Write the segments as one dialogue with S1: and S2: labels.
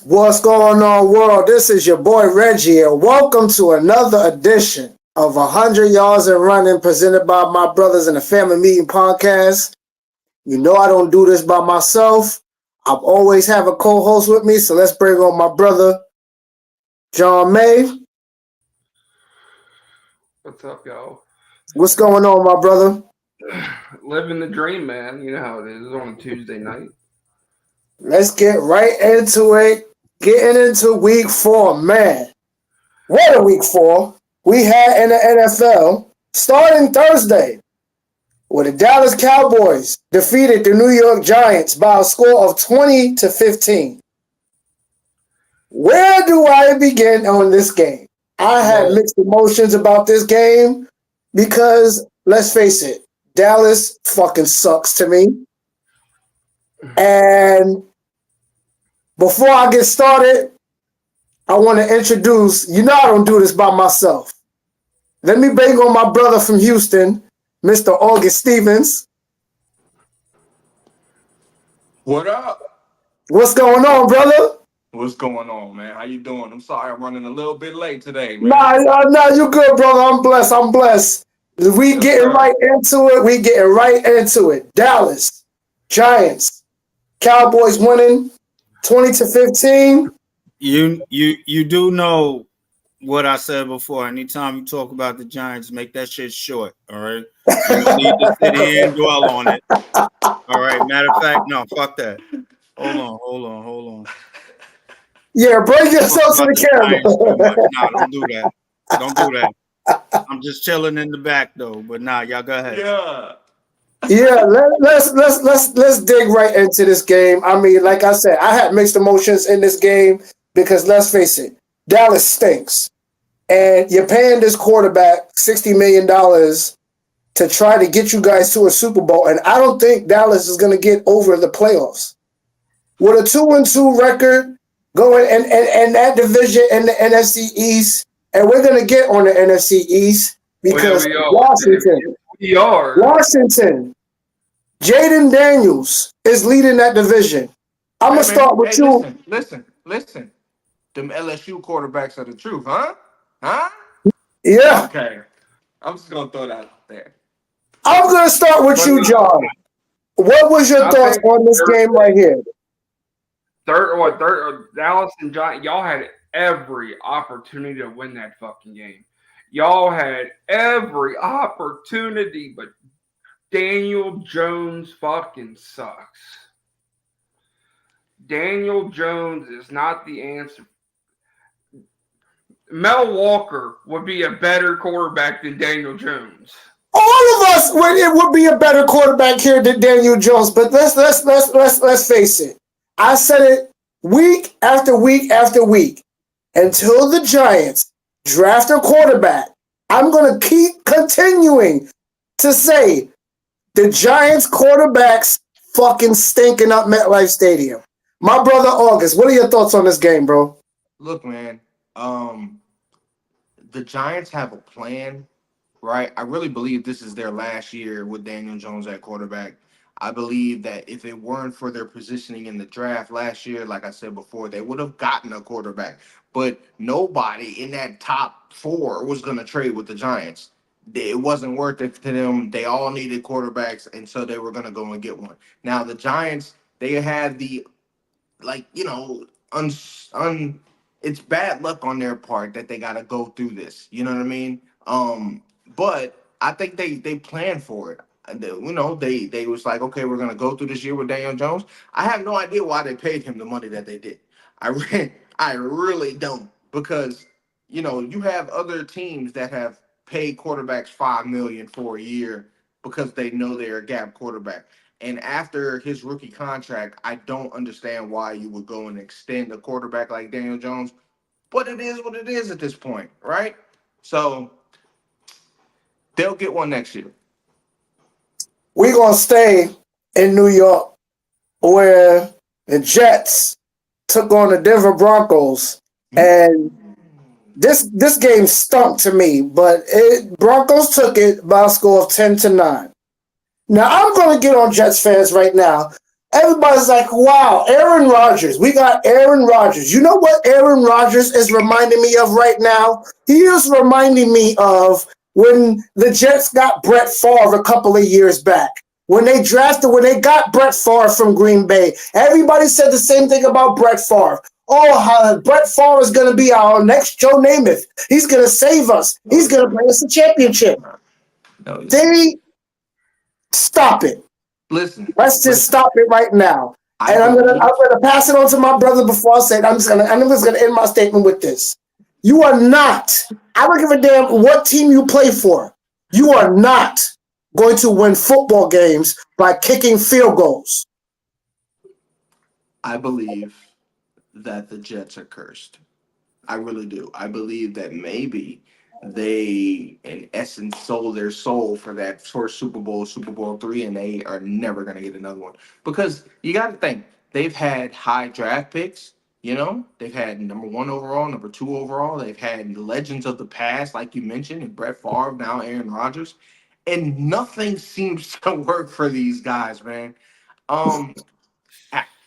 S1: What's going on, world? This is your boy Reggie, and welcome to another edition of 100 Yards and Running presented by my brothers in the Family Meeting Podcast. You know I don't do this by myself. I always have a co-host with me, so let's bring on my brother, John May.
S2: What's up, y'all?
S1: What's going on, my brother?
S2: Living the dream, man. You know how it is on a Tuesday night.
S1: Let's get right into it. Getting into week 4, man. What a week 4 we had in the NFL starting Thursday, where the Dallas Cowboys defeated the New York Giants by a score of 20-15. Where do I begin on this game? I had mixed emotions about this game because, let's face it, Dallas fucking sucks to me. And before I get started, I want to introduce, I don't do this by myself. Let me bring on my brother from Houston, Mr. August Stevens.
S3: What up?
S1: What's going on, brother?
S3: What's going on, man? How you doing? I'm sorry I'm running a little bit late today, man.
S1: Nah, you good, brother. I'm blessed. We getting right into it. Dallas, Giants, Cowboys winning 20-15.
S4: You do know what I said before. Anytime you talk about the Giants, make that shit short. All right. You don't need to sit here and dwell on it. All right. Matter of fact, no, fuck that. Hold on.
S1: Yeah, bring yourself to the camera.
S4: No, don't do that. Don't do that. I'm just chilling in the back though. But nah, y'all go ahead.
S1: Yeah, let's dig right into this game. I mean, like I said, I had mixed emotions in this game because let's face it, Dallas stinks. And you're paying this quarterback $60 million to try to get you guys to a Super Bowl. And I don't think Dallas is going to get over the playoffs. With a 2-2 record going and that division in the NFC East, and we're going to get on the NFC East because Washington, Jaden Daniels is leading that division. I'm going to start with you.
S3: Listen. Them LSU quarterbacks are the truth, huh?
S1: Yeah.
S3: Okay. I'm just going to throw that out there.
S1: I'm going to start with you, John. What was your thoughts on this game right here?
S2: Dallas and Giants, y'all had every opportunity to win that fucking game. Y'all had every opportunity, but Daniel Jones fucking sucks. Daniel Jones is not the answer. Mel Walker would be a better quarterback than Daniel Jones.
S1: All of us would be a better quarterback here than Daniel Jones, but let's face it. I said it week after week after week. Until the Giants draft a quarterback, I'm going to keep continuing to say the Giants quarterbacks fucking stinking up MetLife Stadium. My brother August, what are your thoughts on this game, bro?
S3: Look, man, the Giants have a plan, right? I really believe this is their last year with Daniel Jones at quarterback. I believe that if it weren't for their positioning in the draft last year, like I said before, they would have gotten a quarterback. But nobody in that top 4 was going to trade with the Giants. It wasn't worth it to them. They all needed quarterbacks, and so they were going to go and get one. Now, the Giants, they had the, it's bad luck on their part that they got to go through this. You know what I mean? But I think they planned for it. They was like, okay, we're gonna go through this year with Daniel Jones. I have no idea why they paid him the money that they did. I really don't, because you have other teams that have paid quarterbacks $5 million for a year because they know they're a gap quarterback. And after his rookie contract, I don't understand why you would go and extend a quarterback like Daniel Jones. But it is what it is at this point, right? So they'll get one next year.
S1: We're going to stay in New York where the Jets took on the Denver Broncos. And this game stunk to me, but Broncos took it by a score of 10-9. Now, I'm going to get on Jets fans right now. Everybody's like, wow, Aaron Rodgers. We got Aaron Rodgers. You know what Aaron Rodgers is reminding me of right now? He is reminding me of when the Jets got Brett Favre a couple of years back. When they got Brett Favre from Green Bay, everybody said the same thing about Brett Favre. Oh, how Brett Favre is going to be our next Joe Namath. He's going to save us. He's going to bring us a championship.
S3: No,
S1: They stop it.
S3: listen.
S1: Let's just stop it right now.
S3: I
S1: And I'm
S3: believe-
S1: gonna pass it on to my brother before I say it. I'm just gonna end my statement with this. You are not, I don't give a damn what team you play for. You are not going to win football games by kicking field goals.
S3: I believe that the Jets are cursed. I really do. I believe that maybe they, in essence, sold their soul for that first Super Bowl, Super Bowl III, and they are never going to get another one. Because you got to think, they've had high draft picks. You know, they've had number 1 overall, number 2 overall. They've had legends of the past, like you mentioned, and Brett Favre, now Aaron Rodgers. And nothing seems to work for these guys, man.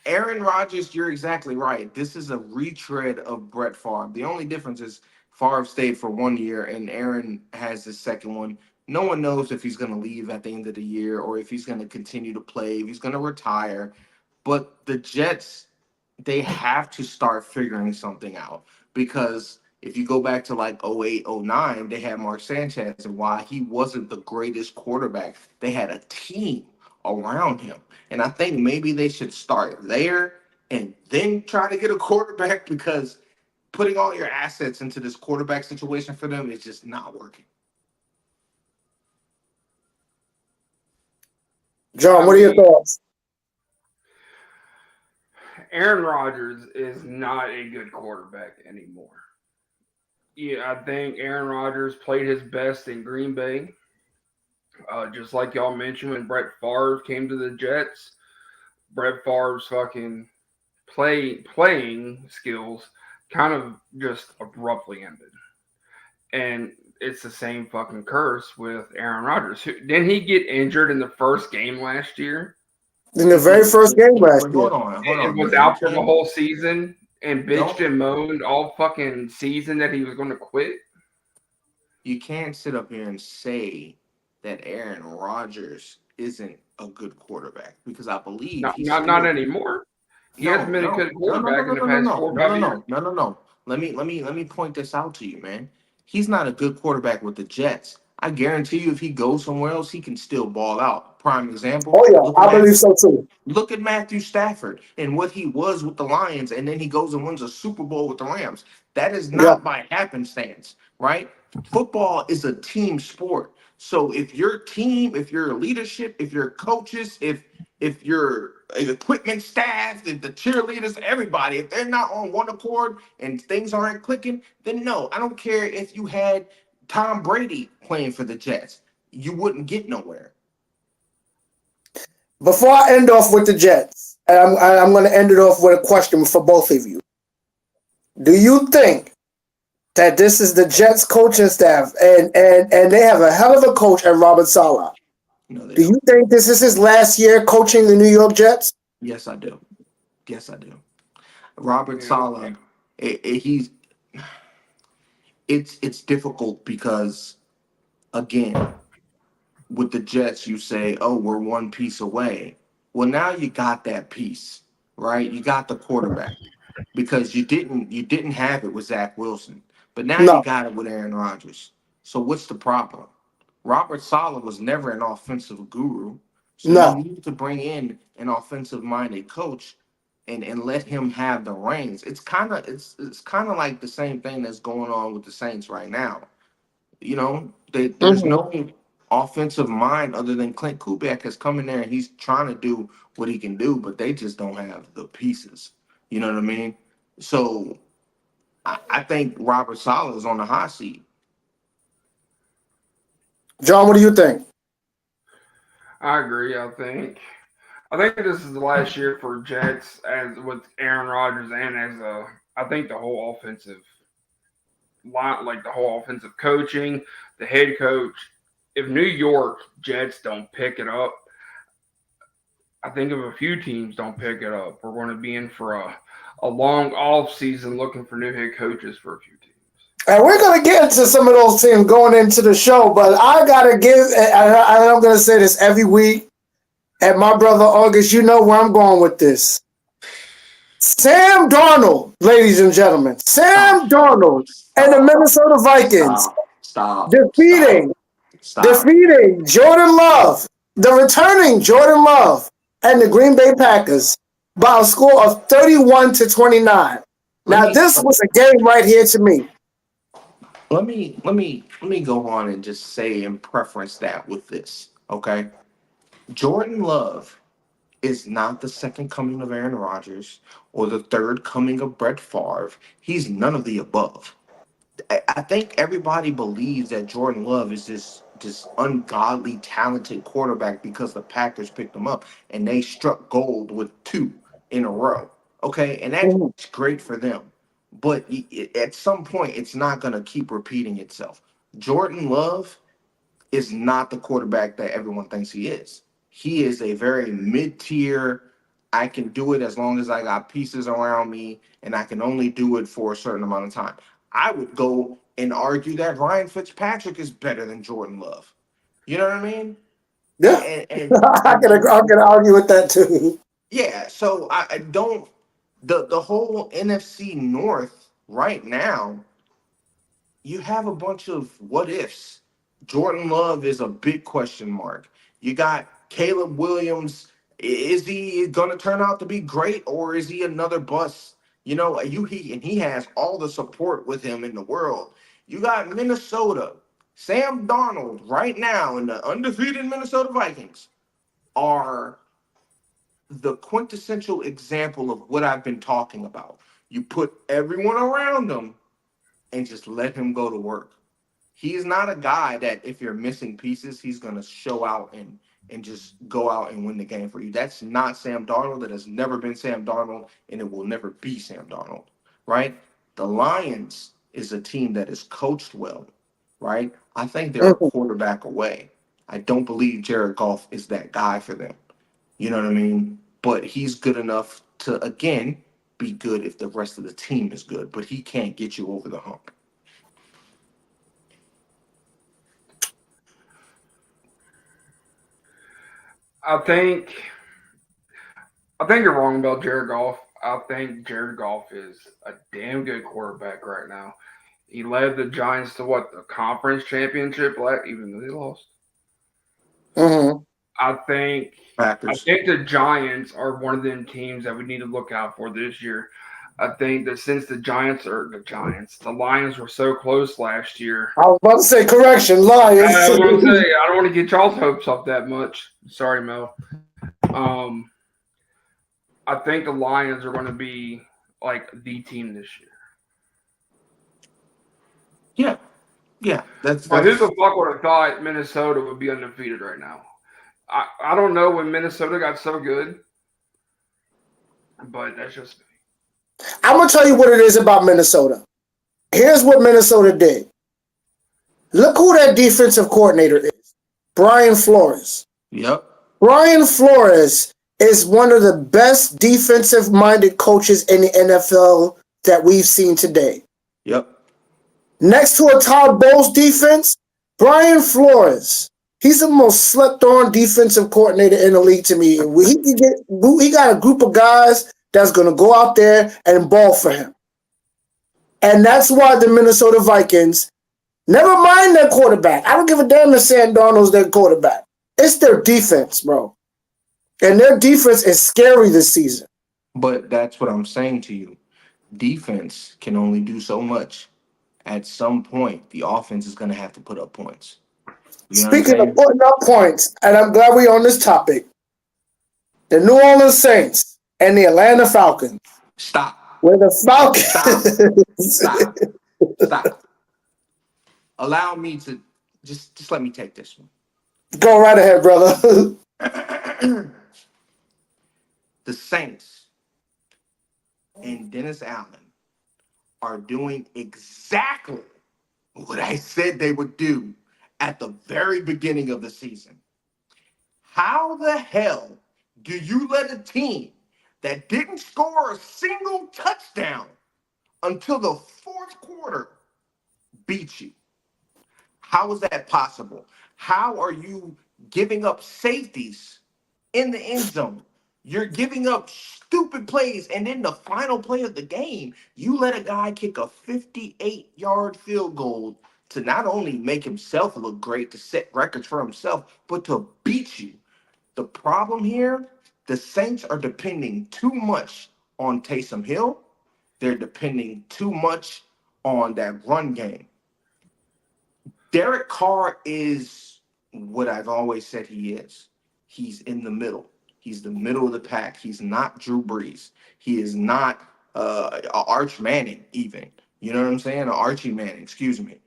S3: Aaron Rodgers, you're exactly right. This is a retread of Brett Favre. The only difference is Favre stayed for 1 year and Aaron has the second one. No one knows if he's going to leave at the end of the year or if he's going to continue to play, if he's going to retire. But the Jets, they have to start figuring something out because if you go back to like 08, 09, they had Mark Sanchez, and while he wasn't the greatest quarterback, they had a team around him. And I think maybe they should start there and then try to get a quarterback because putting all your assets into this quarterback situation for them is just not working.
S1: John, what are your thoughts?
S2: Aaron Rodgers is not a good quarterback anymore. Yeah, I think Aaron Rodgers played his best in Green Bay. Just like y'all mentioned when Brett Favre came to the Jets, Brett Favre's fucking playing skills kind of just abruptly ended. And it's the same fucking curse with Aaron Rodgers. Didn't he get injured in the first game last year?
S1: In the very first game last year.
S3: Hold on.
S2: And was out for the whole season and bitched and moaned all fucking season that he was going to quit?
S3: You can't sit up here and say that Aaron Rodgers isn't a good quarterback because I believe
S2: not anymore. He hasn't been a good quarterback in the past 4 or 5 years.
S3: No. Let me point this out to you, man. He's not a good quarterback with the Jets. I guarantee you, if he goes somewhere else, he can still ball out. Prime example.
S1: Oh yeah, I believe so too.
S3: Look at Matthew Stafford and what he was with the Lions, and then he goes and wins a Super Bowl with the Rams. That is not by happenstance, right? Football is a team sport. So if your team, if your leadership, if your coaches, if your equipment staff, if the cheerleaders, everybody, if they're not on one accord and things aren't clicking, then no, I don't care if you had Tom Brady playing for the Jets. You wouldn't get nowhere.
S1: Before I end off with the Jets, and I'm going to end it off with a question for both of you. Do you think that this is the Jets coaching staff and they have a hell of a coach at Robert Saleh?
S3: No,
S1: do you think this is his last year coaching the New York Jets?
S3: Yes, I do. Robert Saleh, it's difficult because, again, with the Jets, you say, oh, we're one piece away. Well, now you got that piece, right? You got the quarterback because you didn't have it with Zach Wilson, but now you got it with Aaron Rodgers. So what's the problem? Robert Saleh was never an offensive guru. So you need to bring in an offensive-minded coach and let him have the reins. It's kind of like the same thing that's going on with the Saints right now. You know, there's no offensive mind other than Clint Kubiak has come in there and he's trying to do what he can do, but they just don't have the pieces. You know what I mean? So I think Robert Saleh is on the hot seat.
S1: John, what do you think?
S2: I agree. I think this is the last year for Jets as with Aaron Rodgers and I think the whole offensive line, like the whole offensive coaching, the head coach. If New York Jets don't pick it up, I think if a few teams don't pick it up, we're going to be in for a long off season looking for new head coaches for a few teams.
S1: And we're going to get into some of those teams going into the show, but I got to give, and I'm going to say this every week, and my brother August, you know where I'm going with this. Sam Darnold, ladies and gentlemen. Sam Darnold and the Minnesota Vikings defeating Jordan Love, the returning Jordan Love, and the Green Bay Packers by a score of 31-29. Now, this was a game right here to me.
S3: Let me go on and just say and preference that with this, okay? Jordan Love is not the second coming of Aaron Rodgers or the third coming of Brett Favre. He's none of the above. I think everybody believes that Jordan Love is this ungodly talented quarterback because the Packers picked him up and they struck gold with 2 in a row. Okay, and that's great for them. But at some point, it's not going to keep repeating itself. Jordan Love is not the quarterback that everyone thinks he is. He is a very mid-tier, I can do it as long as I got pieces around me, and I can only do it for a certain amount of time. I would go and argue that Ryan Fitzpatrick is better than Jordan Love. You know what I mean?
S1: Yeah, I'm gonna argue with that too.
S3: Yeah, so I don't. The whole NFC North right now, you have a bunch of what ifs. Jordan Love is a big question mark. You got Caleb Williams. Is he going to turn out to be great, or is he another bust? You know, he has all the support with him in the world. You got Minnesota. Sam Darnold right now, and the undefeated Minnesota Vikings are the quintessential example of what I've been talking about. You put everyone around him and just let him go to work. He's not a guy that if you're missing pieces, he's going to show out and just go out and win the game for you. That's not Sam Darnold. That has never been Sam Darnold, and it will never be Sam Darnold, right? The Lions is a team that is coached well, right? I think they're a quarterback away. I don't believe Jared Goff is that guy for them. You know what I mean? But he's good enough to, again, be good if the rest of the team is good. But he can't get you over the hump.
S2: I think you're wrong about Jared Goff. I think Jared Goff is a damn good quarterback right now. He led the Giants to the conference championship, even though they lost.
S1: Mm-hmm.
S2: I think
S3: Packers.
S2: the Giants are one of them teams that we need to look out for this year. I think that since the Lions were so close last year.
S1: I was about to say correction, Lions.
S2: I was going to say I don't want to get y'all's hopes up that much. Sorry, Mel. I think the Lions are going to be like the team this year.
S3: Yeah. That's
S2: who the fuck would have thought Minnesota would be undefeated right now? I don't know when Minnesota got so good, but that's just me.
S1: I'm going to tell you what it is about Minnesota. Here's what Minnesota did. Look who that defensive coordinator is. Brian Flores.
S3: Yep.
S1: Brian Flores is one of the best defensive-minded coaches in the NFL that we've seen today.
S3: Yep.
S1: Next to a Todd Bowles defense, Brian Flores. He's the most slept-on defensive coordinator in the league to me. He got a group of guys that's going to go out there and ball for him. And that's why the Minnesota Vikings, never mind their quarterback. I don't give a damn if Sam Darnold's their quarterback. It's their defense, bro. And their defense is scary this season.
S3: But that's what I'm saying to you. Defense can only do so much. At some point, the offense is going to have to put up points.
S1: Speaking of putting up points, and I'm glad we're on this topic, the New Orleans Saints and the Atlanta Falcons.
S3: Stop.
S1: Where the Falcons.
S3: Stop. Allow me to just let me take this one.
S1: Go right ahead, brother.
S3: The Saints and Dennis Allen are doing exactly what I said they would do at the very beginning of the season. How the hell do you let a team that didn't score a single touchdown until the fourth quarter beat you? How is that possible? How are you giving up safeties in the end zone? You're giving up stupid plays, and then the final play of the game, you let a guy kick a 58-yard field goal to not only make himself look great, to set records for himself, but to beat you. The problem here, the Saints are depending too much on Taysom Hill. They're depending too much on that run game. Derek Carr is what I've always said he is. He's in the middle. He's the middle of the pack. He's not Drew Brees. He is not Arch Manning even. You know what I'm saying? Or Archie Manning, excuse me.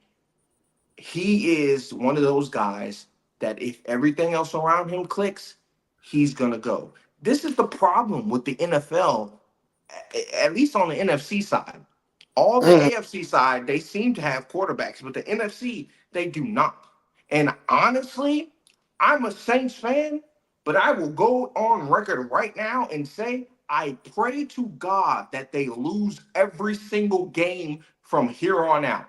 S3: He is one of those guys that if everything else around him clicks, he's going to go. This is the problem with the NFL, at least on the NFC side. All the AFC side, they seem to have quarterbacks, but the NFC, they do not. And honestly, I'm a Saints fan, but I will go on record right now and say I pray to God that they lose every single game from here on out.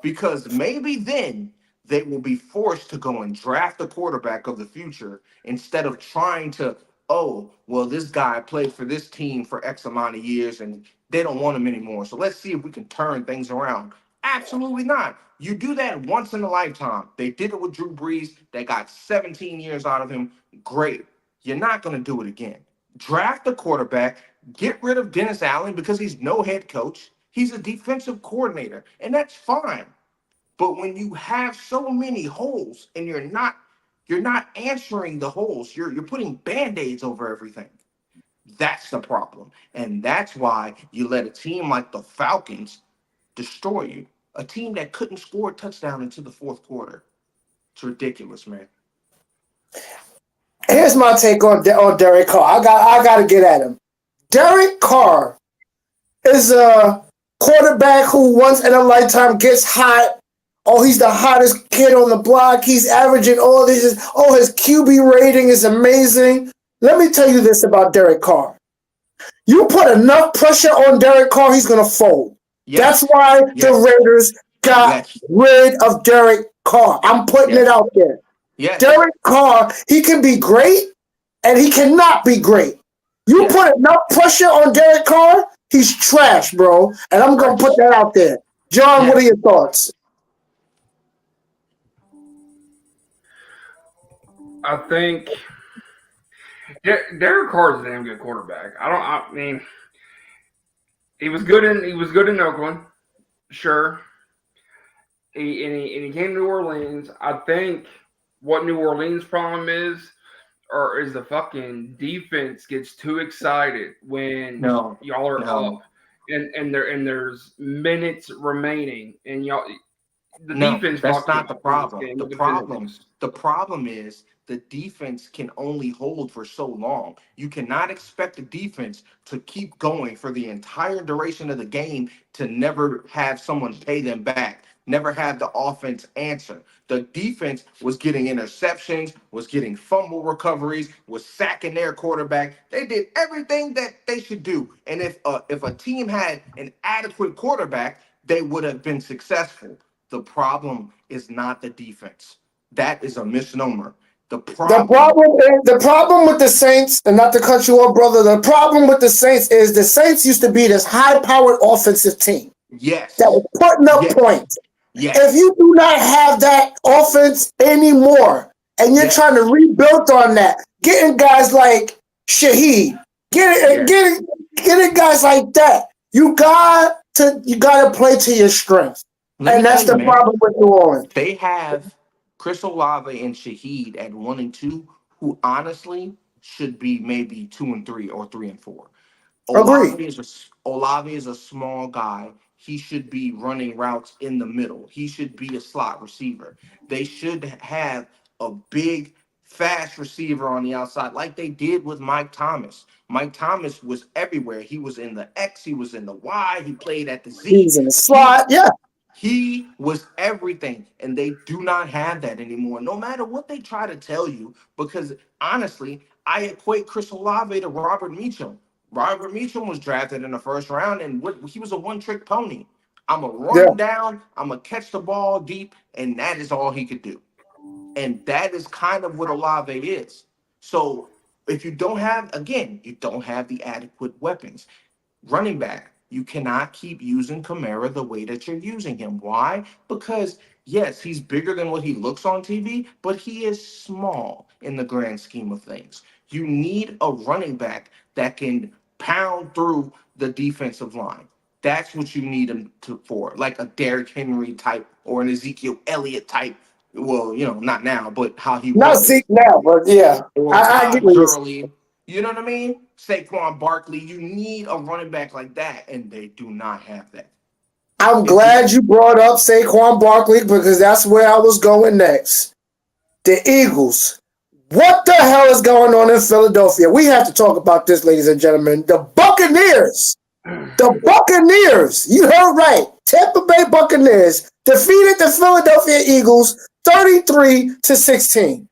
S3: Because maybe then they will be forced to go and draft the quarterback of the future instead of trying to, oh, well, this guy played for this team for X amount of years and they don't want him anymore. So let's see if we can turn things around. Absolutely not. You do that once in a lifetime. They did it with Drew Brees. They got 17 years out of him. Great. You're not going to do it again. Draft the quarterback. Get rid of Dennis Allen because he's no head coach. He's a defensive coordinator, and that's fine. But when you have so many holes and you're not answering the holes, you're putting Band-Aids over everything. That's the problem. And that's why you let a team like the Falcons destroy you. A team that couldn't score a touchdown into the fourth quarter. It's ridiculous, man.
S1: Here's my take on Derek Carr. I got to get at him. Derek Carr is a quarterback who once in a lifetime gets hot. Oh, he's the hottest kid on the block. He's averaging all this. Oh, his QB rating is amazing. Let me tell you this about Derek Carr. You put enough pressure on Derek Carr, he's going to fold. Yes. That's why the Raiders got rid of Derek Carr. I'm putting it out there. Yes. Derek Carr, he can be great and he cannot be great. You put enough pressure on Derek Carr, he's trash, bro. And I'm going to put that out there. John, what are your thoughts?
S2: I think Derek Carr is a damn good quarterback. I mean, he was good in Oakland, sure. He came to New Orleans. I think what New Orleans' problem is the fucking defense gets too excited when y'all are up and there's minutes remaining and y'all. Defense.
S3: That's not the problem. The problem is the defense can only hold for so long. You cannot expect the defense to keep going for the entire duration of the game to never have someone pay them back, never have the offense answer. The defense was getting interceptions, was getting fumble recoveries, was sacking their quarterback. They did everything that they should do. And if a team had an adequate quarterback, they would have been successful. The problem is not the defense. That is a misnomer. The problem with the Saints, and not to cut you off, brother, the problem with the Saints is the Saints used to be this high-powered offensive team. Yes.
S1: That was putting up points.
S3: Yes.
S1: If you do not have that offense anymore, and you're trying to rebuild on that, getting guys like Shaheed, getting guys like that, you got to play to your strength. And that's the problem with New Orleans.
S3: They have Chris Olave and Shaheed at 1 and 2, who honestly should be maybe 2 and 3 or 3 and 4. Olave is a small guy. He should be running routes in the middle. He should be a slot receiver. They should have a big, fast receiver on the outside like they did with Mike Thomas. Mike Thomas was everywhere. He was in the X. He was in the Y. He played at the Z.
S1: He's in the slot,
S3: He was everything, and they do not have that anymore, no matter what they try to tell you, because honestly, I equate Chris Olave to Robert Meacham. Robert Meacham was drafted in the first round, and he was a one-trick pony. I'm going to
S1: Yeah.
S3: run down, I'm going to catch the ball deep, and that is all he could do. And that is kind of what Olave is. So if you don't have, again, you don't have the adequate weapons. Running back, you cannot keep using Kamara the way that you're using him. Why? Because, yes, he's bigger than what he looks on TV, but he is small in the grand scheme of things. You need a running back that can pound through the defensive line. That's what you need him for, like a Derrick Henry type or an Ezekiel Elliott type. Well, not now, but how he
S1: Not
S3: was.
S1: Zeke now, but yeah.
S3: Or
S1: I get
S3: Todd
S1: what you're saying.
S3: Gurley. You know what I mean? Saquon Barkley. You need a running back like that, and they do not have that.
S1: I'm glad you brought up Saquon Barkley because that's where I was going next. The Eagles. What the hell is going on in Philadelphia? We have to talk about this, ladies and gentlemen. The Buccaneers. The Buccaneers. You heard right. Tampa Bay Buccaneers defeated the Philadelphia Eagles 33-16.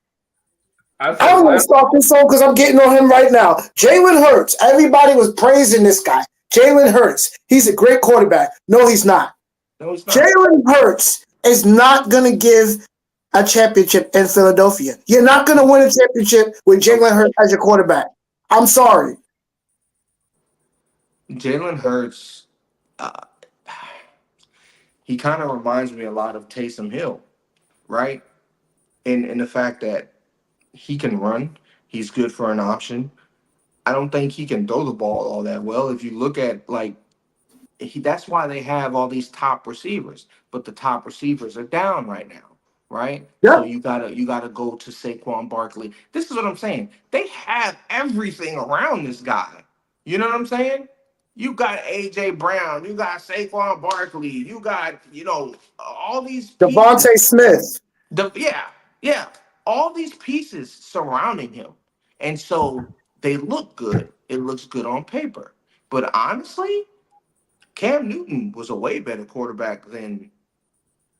S1: I'm going to start this on because I'm getting on him right now. Jalen Hurts. Everybody was praising this guy. Jalen Hurts. He's a great quarterback. No, he's not.
S3: No, it's not.
S1: Jalen Hurts is not going to give a championship in Philadelphia. You're not going to win a championship with Jalen Hurts as your quarterback. I'm sorry.
S3: Jalen Hurts, he kind of reminds me a lot of Taysom Hill, right? In the fact that he can run. He's good for an option. I don't think he can throw the ball all that well. If you look at that's why they have all these top receivers, but the top receivers are down right now, right?
S1: Yeah.
S3: So you gotta go to Saquon Barkley. This is what I'm saying. They have everything around this guy. You know what I'm saying? You got AJ Brown, you got Saquon Barkley, you got all these pieces.
S1: Devontae Smith.
S3: Yeah, all these pieces surrounding him, and so they look good. It looks good on paper, but honestly, Cam Newton was a way better quarterback than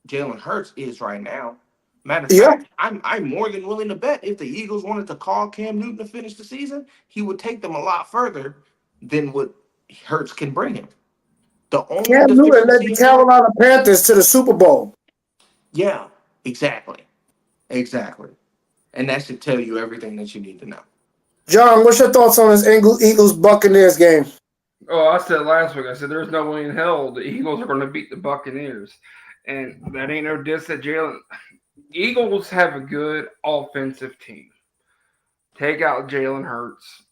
S3: Jalen Hurts is right now. Matter of fact, I'm more than willing to bet if the Eagles wanted to call Cam Newton to finish the season, he would take them a lot further than what Hurts can bring him. The only
S1: Cam Newton led the Carolina Panthers to the Super Bowl.
S3: Yeah, exactly. And that should tell you everything that you need to know.
S1: John, what's your thoughts on this Eagles Buccaneers game?
S2: Oh, I said last week, I said there's no way in hell the Eagles are going to beat the Buccaneers. And that ain't no diss at Jalen. Eagles have a good offensive team. Take out Jalen Hurts.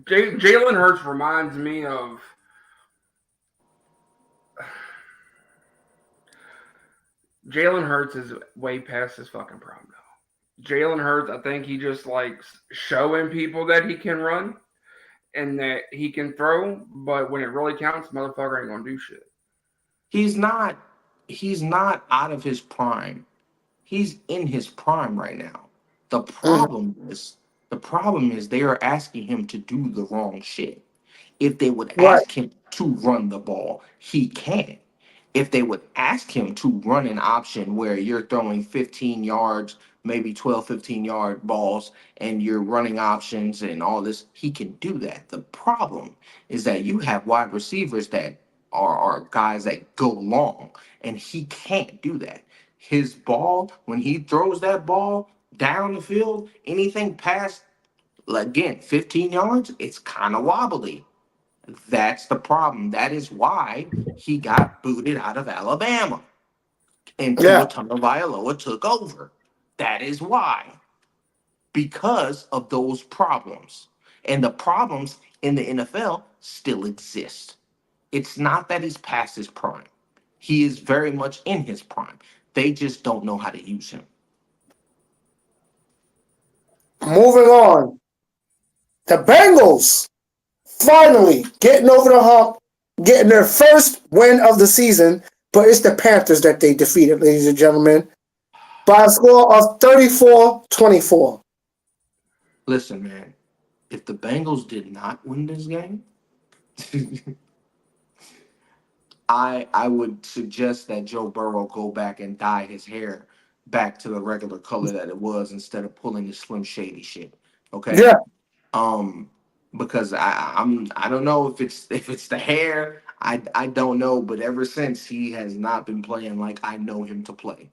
S2: Jalen Hurts reminds me of Jalen Hurts is way past his fucking prime now. Jalen Hurts, I think he just likes showing people that he can run and that he can throw, but when it really counts, motherfucker ain't gonna do shit.
S3: He's not out of his prime. He's in his prime right now. The problem is they are asking him to do the wrong shit. If they would ask him to run the ball, he can. If they would ask him to run an option where you're throwing 15 yards, maybe 12, 15-yard balls, and you're running options and all this, he can do that. The problem is that you have wide receivers that are guys that go long, and he can't do that. His ball, when he throws that ball down the field, anything past, again, 15 yards, it's kind of wobbly. That's the problem. That is why he got booted out of Alabama. And Tua Tagovailoa took over. That is why. Because of those problems. And the problems in the NFL still exist. It's not that he's past his prime. He is very much in his prime. They just don't know how to use him.
S1: Moving on. The Bengals finally getting over the hump, getting their first win of the season, but it's the Panthers that they defeated, ladies and gentlemen, by a score of 34-24.
S3: Listen, man, if the Bengals did not win this game, I would suggest that Joe Burrow go back and dye his hair back to the regular color that it was instead of pulling the Slim Shady shit. Okay.
S1: Yeah.
S3: Um, because I don't know if it's the hair. I don't know, but ever since he has not been playing like I know him to play.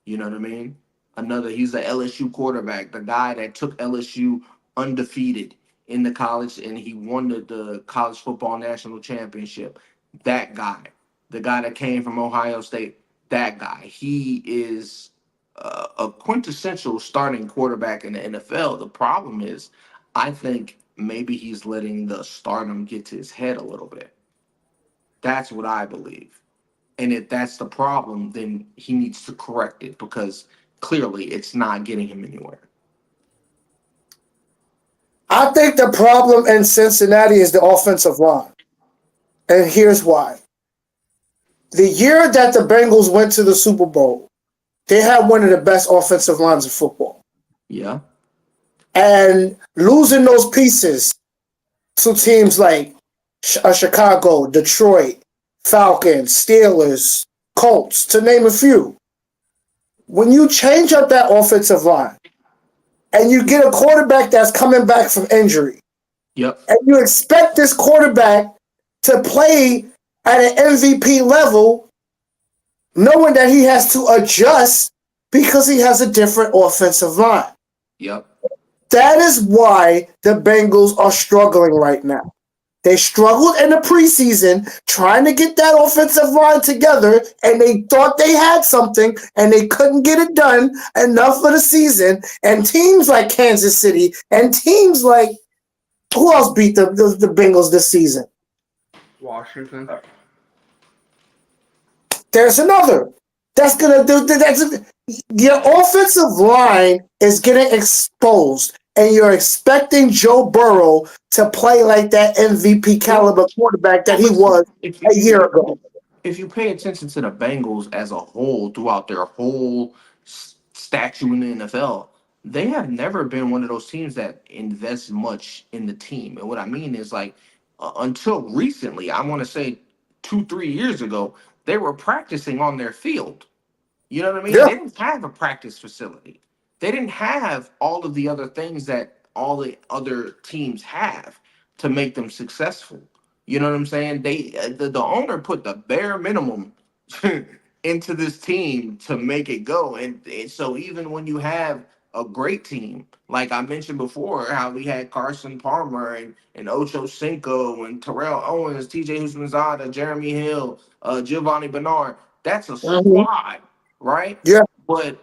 S3: You know what I mean? He's the LSU quarterback, the guy that took LSU undefeated in the college and he won the college football national championship. That guy, the guy that came from Ohio State, that guy. He is a quintessential starting quarterback in the NFL. The problem is, I think maybe he's letting the stardom get to his head a little bit. That's what I believe. And if that's the problem, then he needs to correct it because clearly it's not getting him anywhere.
S1: I think the problem in Cincinnati is the offensive line. And here's why. The year that the Bengals went to the Super Bowl, they had one of the best offensive lines of football.
S3: Yeah.
S1: And losing those pieces to teams like Chicago, Detroit, Falcons, Steelers, Colts, to name a few. When you change up that offensive line and you get a quarterback that's coming back from injury,
S3: Yep.
S1: and you expect this quarterback to play at an MVP level, knowing that he has to adjust because he has a different offensive line.
S3: Yep.
S1: That is why the Bengals are struggling right now. They struggled in the preseason trying to get that offensive line together, and they thought they had something, and they couldn't get it done enough for the season. And teams like Kansas City and teams like, who else beat the Bengals this season?
S2: Washington.
S1: There's another. That's gonna do. Your offensive line is getting exposed, and you're expecting Joe Burrow to play like that MVP caliber quarterback that he was a year ago.
S3: If you pay attention to the Bengals as a whole throughout their whole statue in the NFL, they have never been one of those teams that invest much in the team. And what I mean is, like, until recently, I want to say 2, 3 years ago, they were practicing on their field. You know what I mean?
S1: Yeah.
S3: They didn't have a practice facility. They didn't have all of the other things that all the other teams have to make them successful. You know what I'm saying? The owner put the bare minimum into this team to make it go. And so even when you have a great team, like I mentioned before, how we had Carson Palmer and Ocho Cinco and Terrell Owens, TJ Houshmandzadeh, Jeremy Hill, Giovanni Bernard, that's a squad, right?
S1: Yeah.
S3: But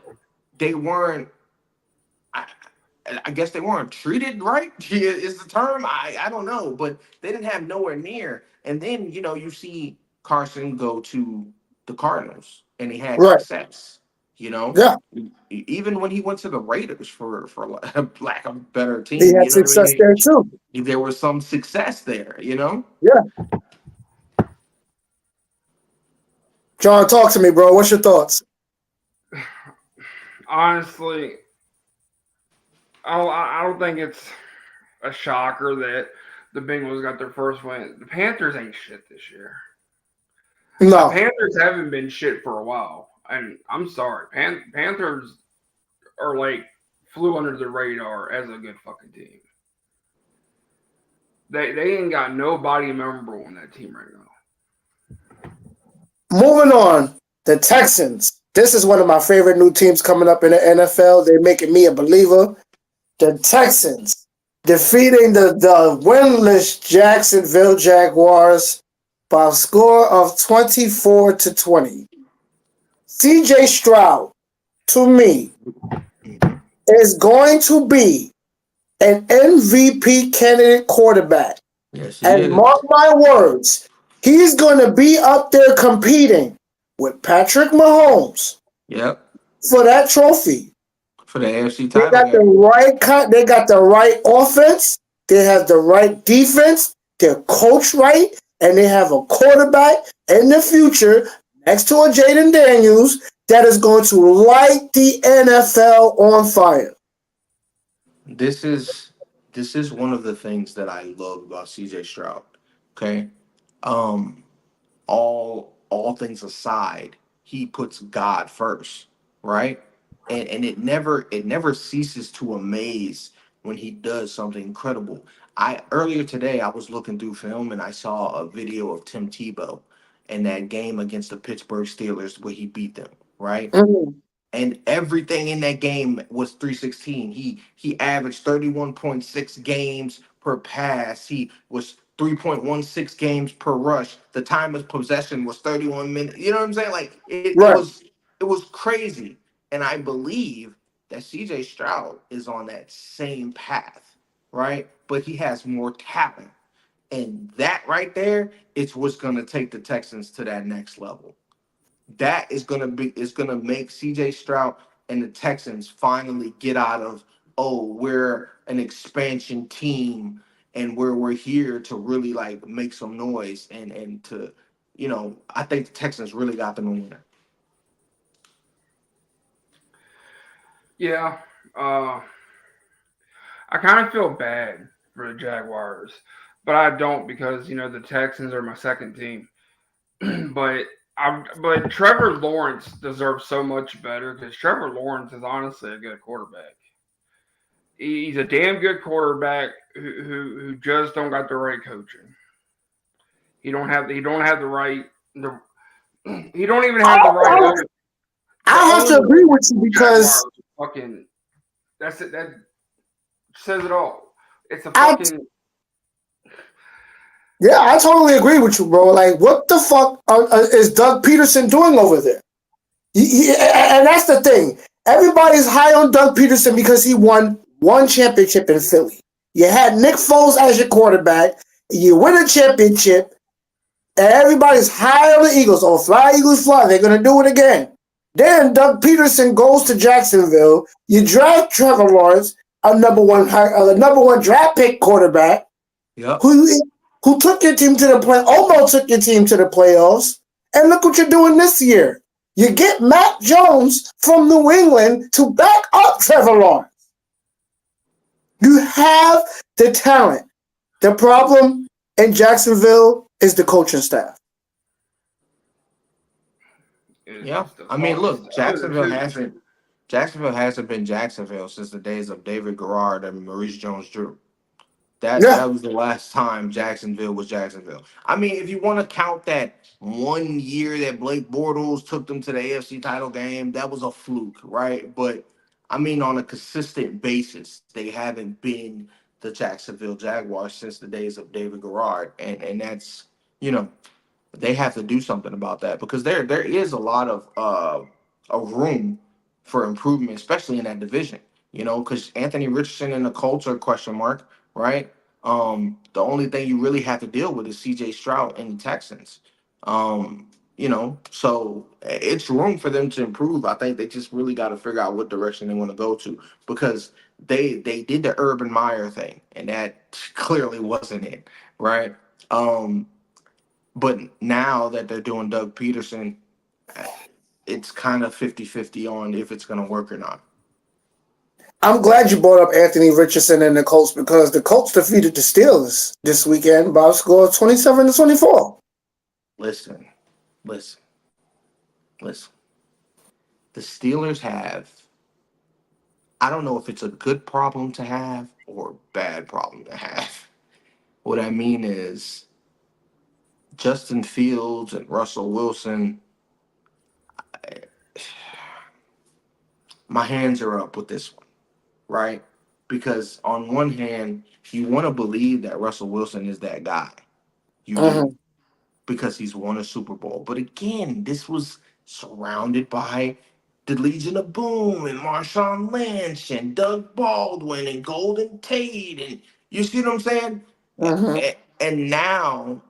S3: they weren't, I guess they weren't treated right, is the term. I don't know, but they didn't have nowhere near. And then, you see Carson go to the Cardinals and he had
S1: Right.
S3: success,
S1: Yeah.
S3: even when he went to the Raiders for lack of a better team,
S1: He had success there too.
S3: there was some success there,
S1: Yeah. John, talk to me, bro. What's your thoughts?
S2: Honestly, I don't think it's a shocker that the Bengals got their first win. The Panthers ain't shit this year.
S1: No.
S2: The Panthers haven't been shit for a while. And I'm sorry. Panthers are like flew under the radar as a good fucking team. They ain't got nobody memorable on that team right now.
S1: Moving on, the Texans. This is one of my favorite new teams coming up in the NFL. They're making me a believer. The Texans defeating the winless Jacksonville Jaguars by a score of 24-20. CJ Stroud, to me, is going to be an MVP candidate quarterback.
S3: Yes,
S1: and mark my words, he's going to be up there competing with Patrick Mahomes.
S3: Yep.
S1: For that trophy.
S3: For the AFC
S1: They
S3: title.
S1: got the right they got the right offense, they have the right defense, they're coached right, and they have a quarterback in the future next to a Jaden Daniels that is going to light the NFL on fire.
S3: This is one of the things that I love about CJ Stroud. Okay. All things aside, he puts God first, right? and it never ceases to amaze when he does something incredible. I Earlier today I was looking through film and I saw a video of Tim Tebow in that game against the Pittsburgh Steelers where he beat them, right?
S1: Mhm.
S3: And everything in that game was 316. He averaged 31.6 games per pass. He was 3.16 games per rush. The time of possession was 31 minutes. You know what I'm saying? Like
S1: Right.
S3: it was crazy. And I believe that CJ Stroud is on that same path, right? But he has more talent. And that right there is what's gonna take the Texans to that next level. That is gonna make CJ Stroud and the Texans finally get out of, oh, we're an expansion team and we're here to really like make some noise and to, I think the Texans really got them a winner.
S2: Yeah, I kind of feel bad for the Jaguars, but I don't because the Texans are my second team. but but Trevor Lawrence deserves so much better because Trevor Lawrence is honestly a good quarterback. He's a damn good quarterback who just don't got the right coaching. He don't have the right the he don't even have the right
S1: I,
S2: owner. The
S1: I have to
S2: owner
S1: agree
S2: of
S1: with you
S2: the
S1: because
S2: Jaguars fucking that's it. That says it all. It's a
S1: I
S2: fucking
S1: yeah, I totally agree with you, bro. Like, what the fuck is Doug Peterson doing over there? And that's the thing. Everybody's high on Doug Peterson because he won one championship in Philly. You had Nick Foles as your quarterback. You win a championship, and everybody's high on the Eagles. Oh, fly, Eagles, fly. They're going to do it again. Then Doug Peterson goes to Jacksonville. You draft Trevor Lawrence, a number one draft pick quarterback,
S3: Yep.
S1: who who took your team to the play, almost took your team to the playoffs. And look what you're doing this year. You get Matt Jones from New England to back up Trevor Lawrence. You have the talent. The problem in Jacksonville is the coaching staff.
S3: Yeah. I mean, look, Jacksonville hasn't been Jacksonville since the days of David Garrard and Maurice Jones-Drew. That
S1: Yeah.
S3: was the last time Jacksonville was Jacksonville. I mean, if you want to count that one year that Blake Bortles took them to the AFC title game, that was a fluke, right? But I mean, on a consistent basis, they haven't been the Jacksonville Jaguars since the days of David Garrard, and that's you know they have to do something about that because there is a lot of room for improvement, especially in that division. Because Anthony Richardson and the Colts are a question mark, right? The only thing you really have to deal with is C.J. Stroud and the Texans. So it's room for them to improve. I think they just really got to figure out what direction they want to go to because they did the Urban Meyer thing, and that clearly wasn't it, right? But now that they're doing Doug Peterson, it's kind of 50-50 on if it's going to work or not.
S1: I'm glad you brought up Anthony Richardson and the Colts because the Colts defeated the Steelers this weekend by a score of 27-24.
S3: Listen, listen, listen. The Steelers have, I don't know if it's a good problem to have or a bad problem to have. What I mean is Justin Fields and Russell Wilson, my hands are up with this one, right? Because on one hand, you want to believe that Russell Wilson is that guy. You do.
S1: Mhm.
S3: Because he's won a Super Bowl. But again, this was surrounded by the Legion of Boom and Marshawn Lynch and Doug Baldwin and Golden Tate. And you see what I'm saying?
S1: Mhm.
S3: And now,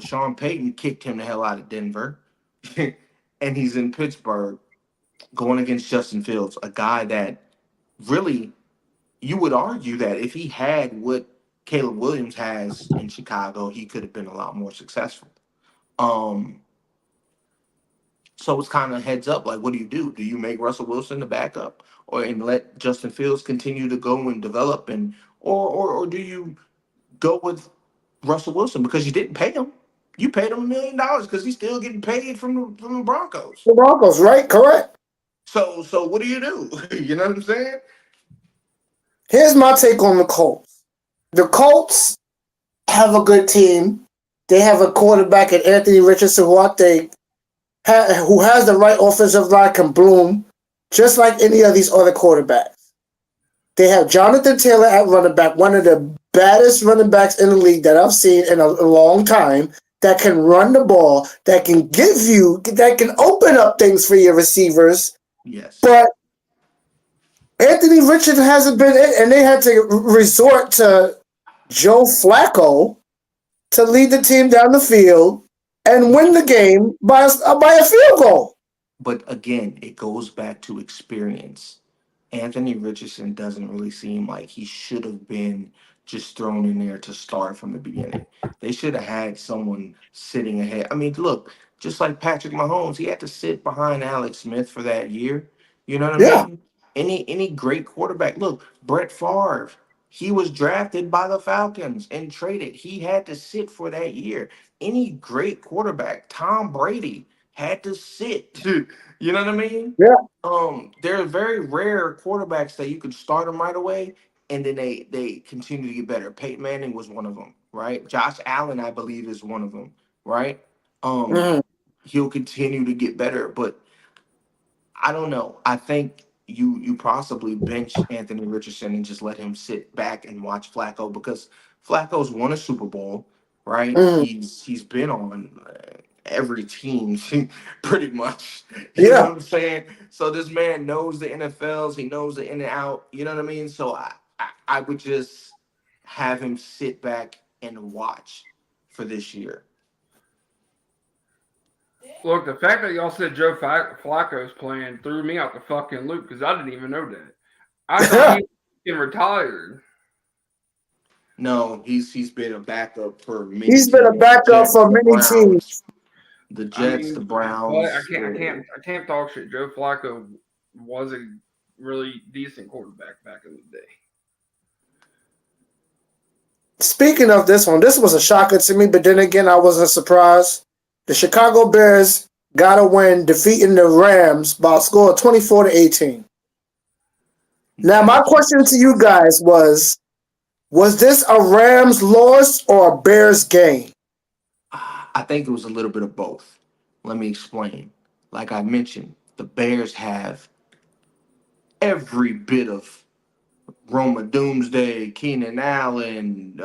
S3: Sean Payton kicked him the hell out of Denver. And he's in Pittsburgh going against Justin Fields, a guy that really, you would argue that if he had what Caleb Williams has in Chicago, he could have been a lot more successful. Um, so it's kind of heads up. Like, what do you do? Do you make Russell Wilson the backup, and let Justin Fields continue to go and develop, or do you go with Russell Wilson because you didn't pay him? You paid him $1 million because he's still getting paid from the Broncos.
S1: The Broncos, right? Correct.
S3: So what do? You know what I'm saying?
S1: Here's my take on the Colts. The Colts have a good team. They have a quarterback in Anthony Richardson who I think who has the right offensive line can bloom just like any of these other quarterbacks. They have Jonathan Taylor at running back, one of the baddest running backs in the league that I've seen in a long time, that can run the ball, that can open up things for your receivers.
S3: Yes.
S1: But Anthony Richardson hasn't been it, and they had to resort to Joe Flacco to lead the team down the field and win the game by a field goal.
S3: But again, it goes back to experience. Anthony Richardson doesn't really seem like he should have been just thrown in there to start from the beginning. They should have had someone sitting ahead. I mean, look, just like Patrick Mahomes, he had to sit behind Alex Smith for that year. You know what I
S1: Yeah.
S3: mean? Any great quarterback. Look, Brett Favre, he was drafted by the Falcons and traded. He had to sit for that year. Any great quarterback, Tom Brady, had to sit. You know what I mean?
S1: Yeah.
S3: There are very rare quarterbacks that you could start them right away, and then they continue to get better. Peyton Manning was one of them, right? Josh Allen, I believe, is one of them, right?
S1: Mhm.
S3: He'll continue to get better, but I don't know. I think you possibly bench Anthony Richardson and just let him sit back and watch Flacco because Flacco's won a Super Bowl, right?
S1: Mhm.
S3: He's been on every team pretty much. You know
S1: Yeah.
S3: what I'm saying? So this man knows the NFLs. He knows the in and out. You know what I mean? So I would just have him sit back and watch for this year.
S2: Look, the fact that y'all said Joe Flacco's playing threw me out the fucking loop because I didn't even know that. I thought he was retired.
S3: No, he's been a backup for many
S1: He's been a
S3: teams. The
S1: backup
S3: Jets,
S1: for
S3: the
S1: many
S3: Browns,
S1: teams.
S3: the
S2: I
S3: Jets, the
S2: mean, but I
S3: Browns.
S2: can't, I can't, I can't talk shit. Joe Flacco was a really decent quarterback back in the day.
S1: Speaking of this one, this was a shocker to me, but then again, I wasn't surprised. The Chicago Bears got a win, defeating the Rams by a score of 24-18. Now, my question to you guys was this a Rams loss or a Bears gain?
S3: I think it was a little bit of both. Let me explain. Like I mentioned, the Bears have every bit of Roma Doomsday, Keenan Allen,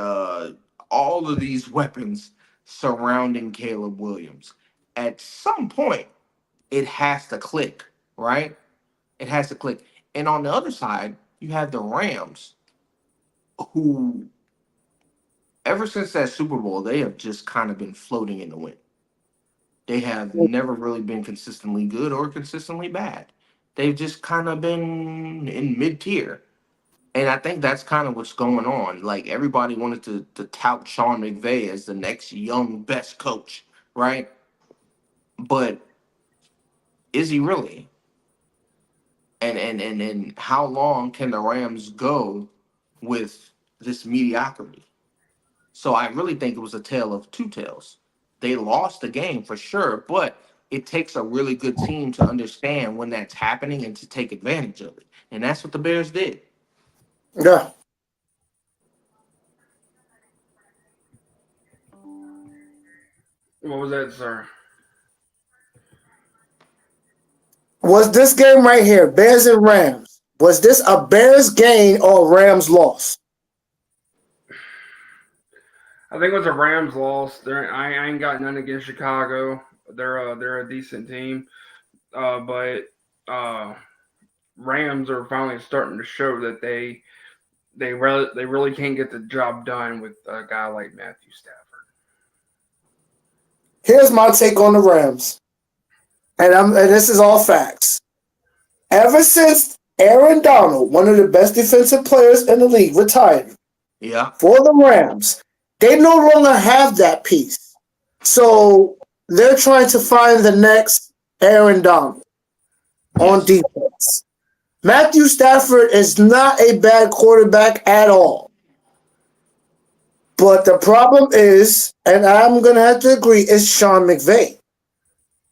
S3: all of these weapons surrounding Caleb Williams. At some point, it has to click, right? It has to click. And on the other side, you have the Rams, who, ever since that Super Bowl, they have just kind of been floating in the wind. They have never really been consistently good or consistently bad. They've just kind of been in mid tier. And I think that's kind of what's going on. Like everybody wanted to tout Sean McVay as the next young best coach, right? But is he really? And how long can the Rams go with this mediocrity? So I really think it was a tale of two tales. They lost the game for sure, but it takes a really good team to understand when that's happening and to take advantage of it. And that's what the Bears did.
S1: Yeah.
S2: What was that, sir?
S1: Was this game right here, Bears and Rams, was this a Bears gain or a Rams loss?
S2: I think it was a Rams loss. I ain't got nothing against Chicago. They're a decent team, but Rams are finally starting to show that they really can't get the job done with a guy like Matthew Stafford.
S1: Here's my take on the Rams, and this is all facts. Ever since Aaron Donald, one of the best defensive players in the league, retired
S3: Yeah.
S1: for the Rams, they no longer have that piece. So they're trying to find the next Aaron Donald on defense. Matthew Stafford is not a bad quarterback at all. But the problem is, and I'm going to have to agree, is Sean McVay.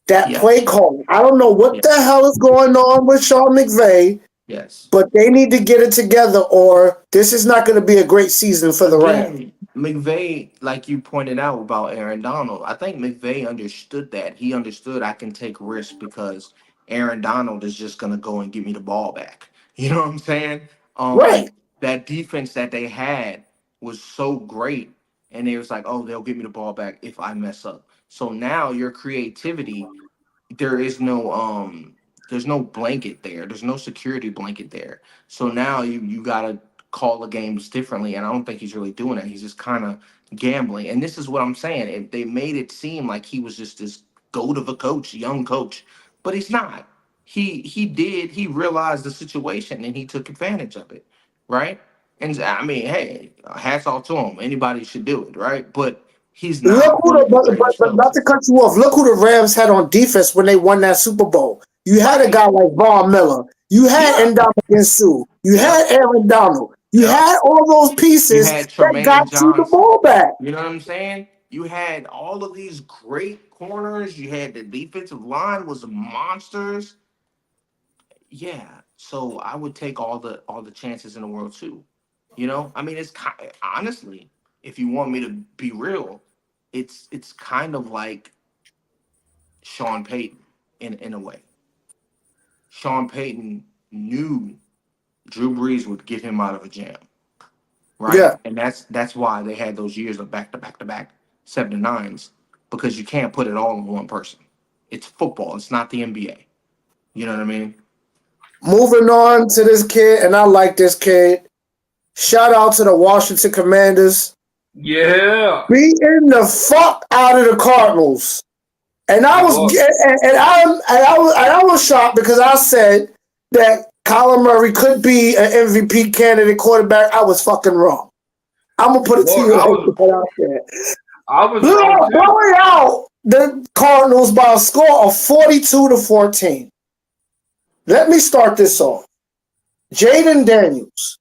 S1: that
S3: Yes.
S1: play calling. I don't know what the hell is going on with Sean McVay,
S3: Yes.
S1: but they need to get it together, or this is not going to be a great season for the Rams.
S3: Again, McVay, like you pointed out about Aaron Donald, I think McVay understood that. He understood I can take risks because Aaron Donald is just gonna go and give me the ball back. You know what I'm saying?
S1: Right.
S3: That defense that they had was so great, and they was like, oh, they'll give me the ball back if I mess up. So now your creativity, there is no there's no blanket there. There's no security blanket there. So now you gotta call the games differently. And I don't think he's really doing that. He's just kind of gambling. And this is what I'm saying. If they made it seem like he was just this goat of a coach, young coach, but he's not. He realized the situation and he took advantage of it, right? And I mean, hey, hats off to him. Anybody should do it, right? But he's
S1: Look
S3: not
S1: who
S3: one of the
S1: but
S3: greatest
S1: not to
S3: coaches.
S1: cut you off. Look who the Rams had on defense when they won that Super Bowl. You had a guy like Von Miller. You had
S3: Yeah.
S1: Ndamukong Suh. You
S3: Yep.
S1: had Aaron Donald. You
S3: Yep.
S1: had all those
S3: You
S1: pieces
S3: had
S1: that got
S3: Tremaine
S1: you the
S3: Johnson.
S1: ball back.
S3: You know what I'm saying? You had all of these great corners. You had the defensive line was monsters. Yeah. So I would take all the chances in the world too. You know, I mean, it's honestly, if you want me to be real, it's kind of like Sean Payton in a way. Sean Payton knew Drew Brees would get him out of a jam, right?
S1: Yeah.
S3: And that's why they had those years of back to back to back 7-9s, because you can't put it all on one person. It's football. It's not the NBA. You know what I mean?
S1: Moving on to this kid, and I like this kid. Shout out to the Washington Commanders.
S2: Yeah.
S1: Beating the fuck out of the Cardinals. And I was I was shocked because I said that Kyler Murray could be an MVP candidate quarterback. I was fucking wrong. I'm gonna put it to you like that out there.
S2: I was wrong too.
S1: Blowing out the Cardinals by a score of 42-14. Let me start this off. Jaden Daniels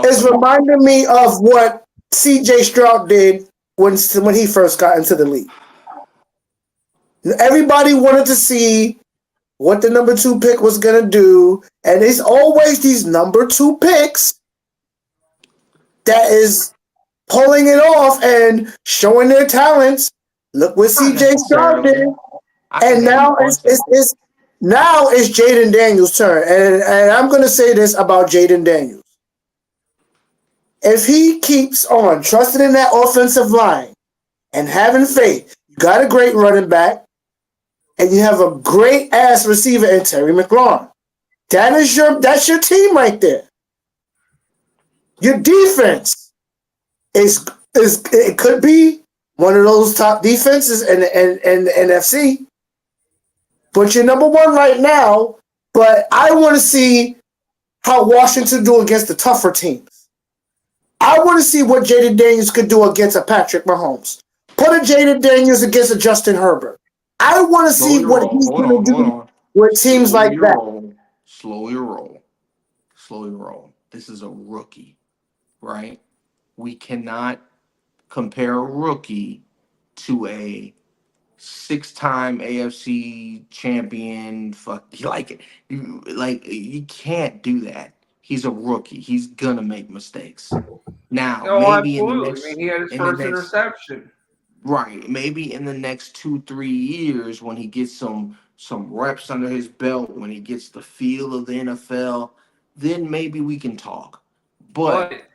S1: is reminding me of what C.J. Stroud did when he first got into the league. Everybody wanted to see what the number 2 pick was going to do, and it's always these number 2 picks that is pulling it off and showing their talents. Look what C.J. Stroud did. And now it's Jaden Daniels' turn. And I'm going to say this about Jaden Daniels. If he keeps on trusting in that offensive line and having faith, you got a great running back, and you have a great ass receiver in Terry McLaurin. That's your team right there. Your defense is it could be one of those top defenses in the NFC. But you're number 1 right now. But I want to see how Washington do against the tougher teams. I want to see what Jaden Daniels could do against a Patrick Mahomes. Put a Jaden Daniels against a Justin Herbert. I want to see what he's going to do with teams like that.
S3: Slow your roll. This is a rookie, right? We cannot compare a rookie to a 6-time AFC champion. You can't do that. He's a rookie. He's gonna make mistakes. Now, maybe in the next,
S2: he had his first interception.
S3: Right. Maybe in the next 2-3 years, when he gets some reps under his belt, when he gets the feel of the NFL, then maybe we can talk. But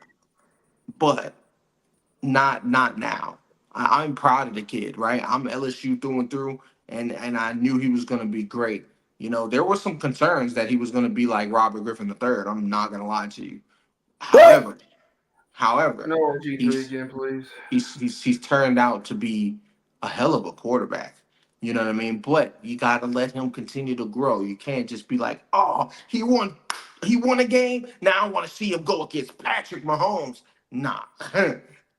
S3: not now. I'm proud of the kid, right? I'm LSU through and through, and I knew he was going to be great. You know, there were some concerns that he was going to be like Robert Griffin III. I'm not going to lie to you. However,
S2: no G3 again, please.
S3: He's turned out to be a hell of a quarterback. You know what I mean? But you got to let him continue to grow. You can't just be like, oh, he won a game. Now I want to see him go against Patrick Mahomes. Nah.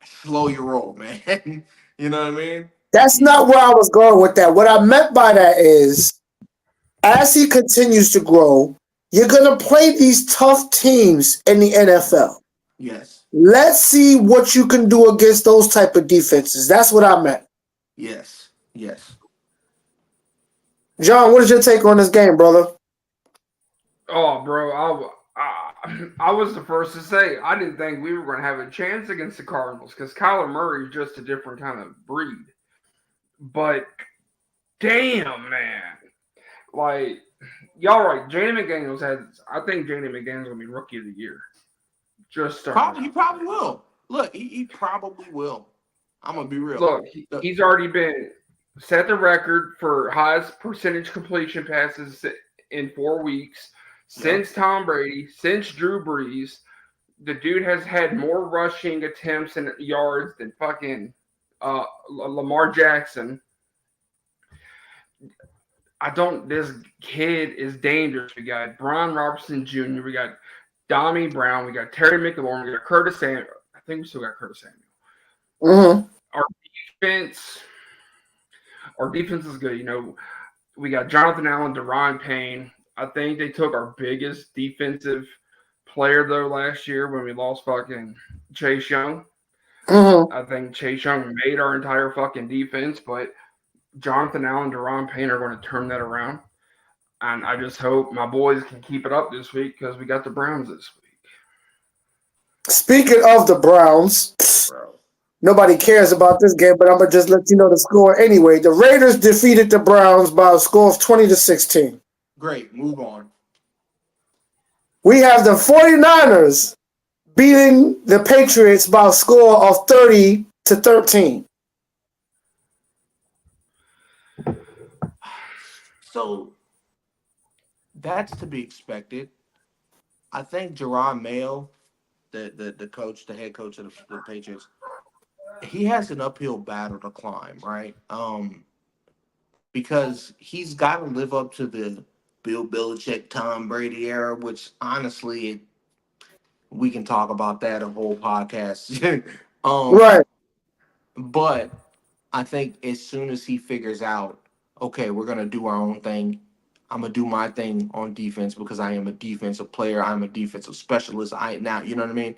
S3: Slow your roll, man. You know what I mean?
S1: That's not where I was going with that. What I meant by that is, as he continues to grow, you're going to play these tough teams in the NFL.
S3: Yes.
S1: Let's see what you can do against those type of defenses. That's what I meant.
S3: Yes. Yes.
S1: John, what is your take on this game, brother?
S2: Oh, bro, I was the first to say I didn't think we were going to have a chance against the Cardinals because Kyler Murray is just a different kind of breed. But damn, man, like y'all right, Jaden McDaniels has. I think Jaden McDaniels going to be Rookie of the Year. Just starting.
S3: He probably will. Look, he probably will. I'm gonna be real.
S2: Look, he's already been set the record for highest percentage completion passes in 4 weeks since Tom Brady, since Drew Brees. The dude has had more rushing attempts and yards than fucking Lamar Jackson. This kid is dangerous. We got Brian Robertson Jr., we got Dommy Brown, we got Terry McLaurin, we got Curtis Samuel. I think we still got Curtis Samuel.
S1: Mm-hmm.
S2: Our defense is good. You know, we got Jonathan Allen, Deron Payne. I think they took our biggest defensive player though last year when we lost fucking Chase Young.
S1: Mm-hmm.
S2: I think Chase Young made our entire fucking defense, but Jonathan Allen, Deron Payne are going to turn that around. And I just hope my boys can keep it up this week because we got the Browns this week.
S1: Speaking of the Browns, nobody cares about this game, but I'm going to just let you know the score anyway. The Raiders defeated the Browns by a score of 20-16.
S3: Great. Move on.
S1: We have the 49ers beating the Patriots by a score of 30-13.
S3: So that's to be expected. I think Jerome Mayo, the coach, the head coach of the Patriots, he has an uphill battle to climb, right? Because he's got to live up to the Bill Belichick, Tom Brady era, which honestly, we can talk about that a whole podcast.
S1: Right.
S3: But I think as soon as he figures out, okay, we're gonna do our own thing. I'm gonna do my thing on defense because I am a defensive player. I'm a defensive specialist. You know what I mean?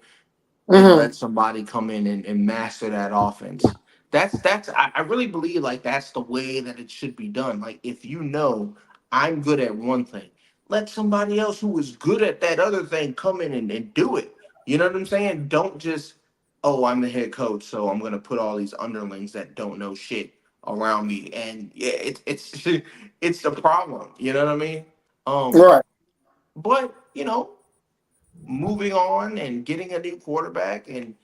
S3: And
S1: Mm-hmm.
S3: let somebody come in and master that offense. I really believe like that's the way that it should be done. Like if you know I'm good at one thing, let somebody else who is good at that other thing come in and do it. You know what I'm saying? Don't just, oh, I'm the head coach, so I'm gonna put all these underlings that don't know shit around me. And yeah, it's it's the problem. You know what I mean?
S1: Right.
S3: But moving on and getting a new quarterback, and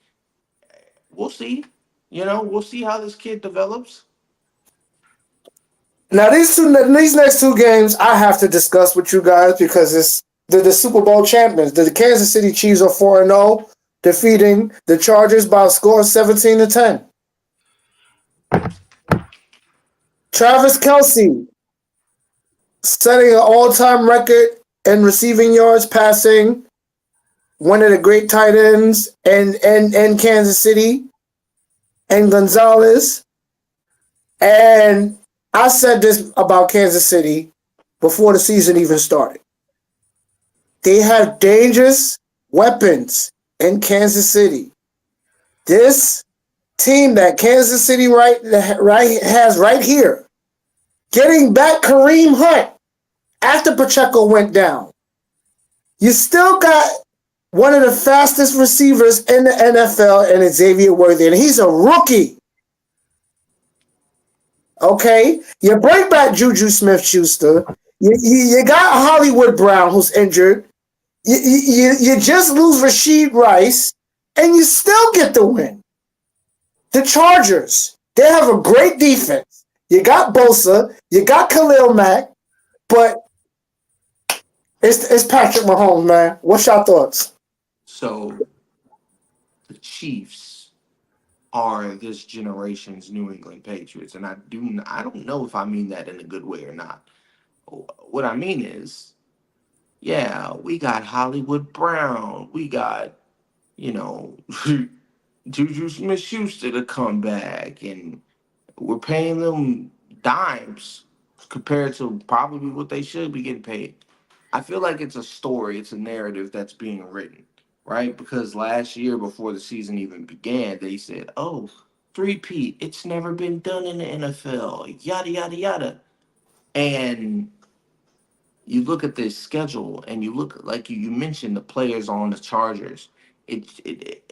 S3: we'll see. We'll see how this kid develops.
S1: Now these next two games I have to discuss with you guys because it's the Super Bowl champions. The Kansas City Chiefs are 4-0, defeating the Chargers by a score of 17-10. Travis Kelce setting an all-time record in receiving yards, passing. One of the great tight ends in Kansas City, and Gonzalez. And I said this about Kansas City before the season even started. They have dangerous weapons in Kansas City. This team that Kansas City has right here, getting back Kareem Hunt after Pacheco went down. You still got one of the fastest receivers in the NFL, and Xavier Worthy, and he's a rookie. Okay? You bring back Juju Smith-Schuster. You got Hollywood Brown, who's injured. You just lose Rashid Rice, and you still get the win. The Chargers, they have a great defense. You got Bosa, you got Khalil Mack, but it's Patrick Mahomes, man. What's your thoughts?
S3: So the Chiefs are this generation's New England Patriots, and I don't know if I mean that in a good way or not. What I mean is, yeah, we got Hollywood Brown, we got Juju Smith-Schuster to come back, and we're paying them dimes compared to probably what they should be getting paid. I feel like it's a story, it's a narrative that's being written, right? Because last year, before the season even began, they said, oh, three-peat. It's never been done in the NFL. Yada yada yada. And you look at this schedule, and you look like you mentioned the players on the Chargers.